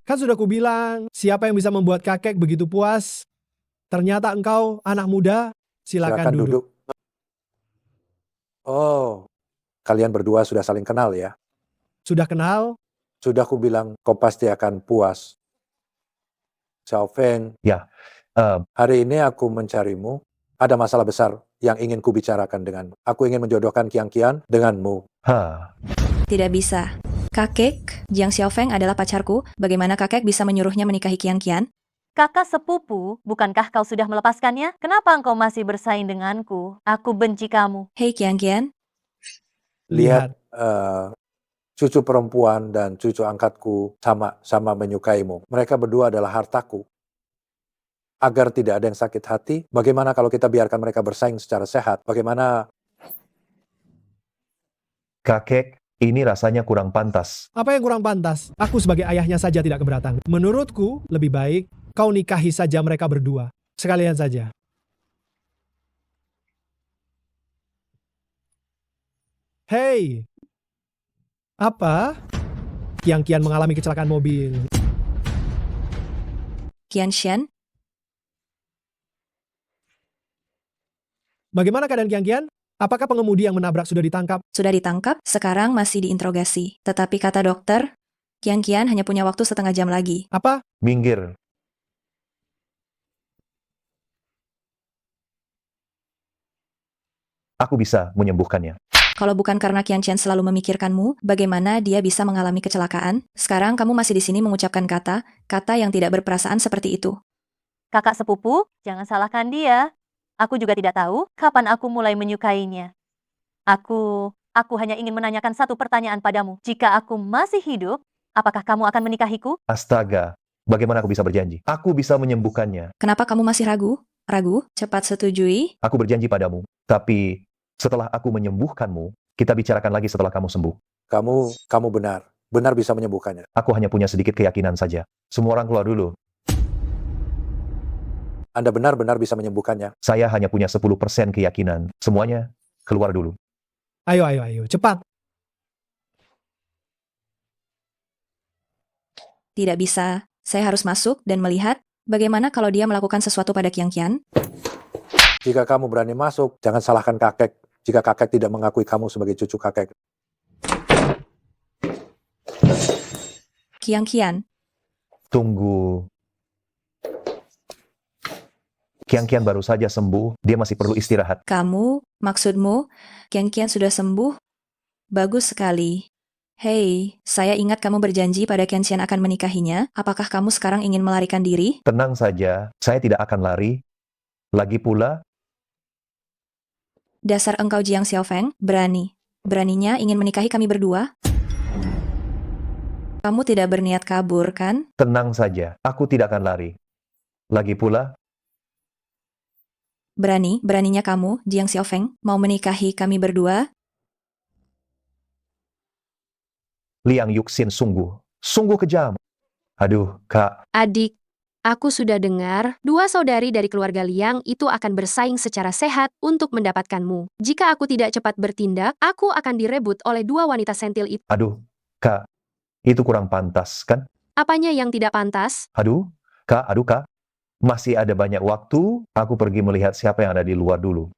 Kan sudah kubilang, siapa yang bisa membuat kakek begitu puas? Ternyata engkau anak muda, silakan duduk. Oh, kalian berdua sudah saling kenal ya? Sudah kenal? Sudah kubilang kau pasti akan puas. Xiaofeng. Ya. Hari ini aku mencarimu. Ada masalah besar yang ingin kubicarakan denganmu. Aku ingin menjodohkan Kian denganmu. Tidak bisa. Kakek, Jiang Xiaofeng adalah pacarku. Bagaimana kakek bisa menyuruhnya menikahi Kian? Kakak sepupu, bukankah kau sudah melepaskannya? Kenapa engkau masih bersaing denganku? Aku benci kamu. Hei Kian. Lihat, cucu perempuan dan cucu angkatku sama menyukaimu. Mereka berdua adalah hartaku. agar tidak ada yang sakit hati. Bagaimana kalau kita biarkan mereka bersaing secara sehat? Bagaimana Kakek, ini rasanya kurang pantas. Apa yang kurang pantas? Aku sebagai ayahnya saja tidak keberatan. Menurutku, lebih baik kau nikahi saja mereka berdua. Sekalian saja. Hei! Apa? Kian mengalami kecelakaan mobil. Qianshan, Bagaimana keadaan Kian? Apakah pengemudi yang menabrak sudah ditangkap? sudah ditangkap, sekarang masih diinterogasi. Tetapi kata dokter, Qian hanya punya waktu setengah jam lagi. Apa? Minggir. Aku bisa menyembuhkannya. Kalau bukan karena Qian selalu memikirkanmu, bagaimana dia bisa mengalami kecelakaan? Sekarang kamu masih di sini mengucapkan kata yang tidak berperasaan seperti itu. Kakak sepupu, jangan salahkan dia. Aku juga tidak tahu kapan aku mulai menyukainya. Aku hanya ingin menanyakan satu pertanyaan padamu. Jika aku masih hidup, apakah kamu akan menikahiku? Astaga, bagaimana aku bisa berjanji? Aku bisa menyembuhkannya. Kenapa kamu masih ragu? Ragu? Cepat setujui. Aku berjanji padamu. Tapi setelah aku menyembuhkanmu, kita bicarakan lagi setelah kamu sembuh. kamu benar bisa menyembuhkannya? Aku hanya punya sedikit keyakinan saja. Semua orang keluar dulu. Anda benar-benar bisa menyembuhkannya? Saya hanya punya 10% keyakinan. Semuanya keluar dulu. Ayo, cepat. Tidak bisa. Saya harus masuk dan melihat bagaimana kalau dia melakukan sesuatu pada Qian. Jika kamu berani masuk, jangan salahkan kakek. Jika kakek tidak mengakui kamu sebagai cucu kakek. Qian. Tunggu. Qian baru saja sembuh. Dia masih perlu istirahat. Maksudmu, Qian sudah sembuh? Bagus sekali. Hei, saya ingat kamu berjanji pada Qian akan menikahinya. Apakah kamu sekarang ingin melarikan diri? Tenang saja, saya tidak akan lari. Lagi pula, Dasar engkau Jiang Xiaofeng, beraninya ingin menikahi kami berdua? Kamu tidak berniat kabur, kan? tenang saja. Aku tidak akan lari. Lagi pula, Beraninya kamu, Jiang Xiaofeng, mau menikahi kami berdua? Liang Yuxin sungguh kejam. Aduh, Kak. Adik, aku sudah dengar, dua saudari dari keluarga Liang itu akan bersaing secara sehat untuk mendapatkanmu. Jika aku tidak cepat bertindak, aku akan direbut oleh dua wanita sentil itu. Aduh, Kak. Itu kurang pantas, kan? Apanya yang tidak pantas? Aduh, Kak. Masih ada banyak waktu, aku pergi melihat siapa yang ada di luar dulu.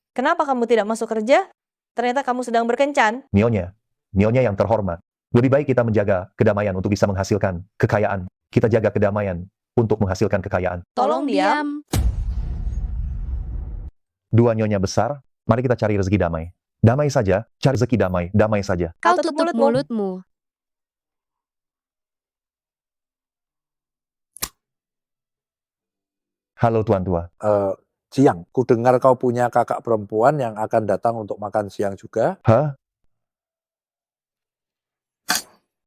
Kenapa kamu tidak masuk kerja? Ternyata kamu sedang berkencan. Nyonya yang terhormat. Lebih baik kita menjaga kedamaian untuk bisa menghasilkan kekayaan. Kita jaga kedamaian untuk menghasilkan kekayaan. Tolong diam. Dua nyonya besar, mari kita cari rezeki damai. Damai saja, cari rezeki damai saja. Kau tutup mulutmu. Halo Tuan Tua. Jiang, ku dengar kau punya kakak perempuan yang akan datang untuk makan siang juga. Hah?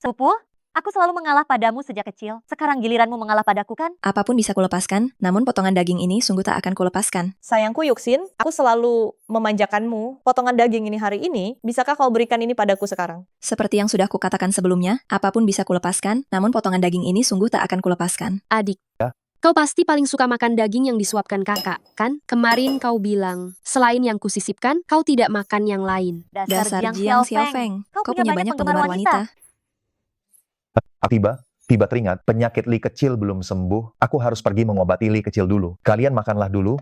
Sepupu, aku selalu mengalah padamu sejak kecil. Sekarang giliranmu mengalah padaku, kan? Apapun bisa kulepaskan, namun potongan daging ini sungguh tak akan kulepaskan. Sayangku Yuxin, aku selalu memanjakanmu. Potongan daging ini hari ini, bisakah kau berikan ini padaku sekarang? Seperti yang sudah kukatakan sebelumnya, apapun bisa kulepaskan, namun potongan daging ini sungguh tak akan kulepaskan. Adik. Ya? Kau pasti paling suka makan daging yang disuapkan kakak, kan? Kemarin kau bilang, selain yang kusisipkan, kau tidak makan yang lain. Dasar Jiang Xiaofeng, kau punya banyak penggemar wanita. Tiba teringat, penyakit Li kecil belum sembuh. Aku harus pergi mengobati Li kecil dulu. Kalian makanlah dulu.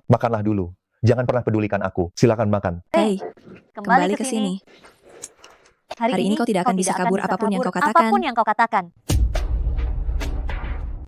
Jangan pernah pedulikan aku. Silakan makan. Hei, kembali ke sini. Hari ini kau tidak akan bisa kabur apapun yang kau katakan. Apapun yang kau katakan.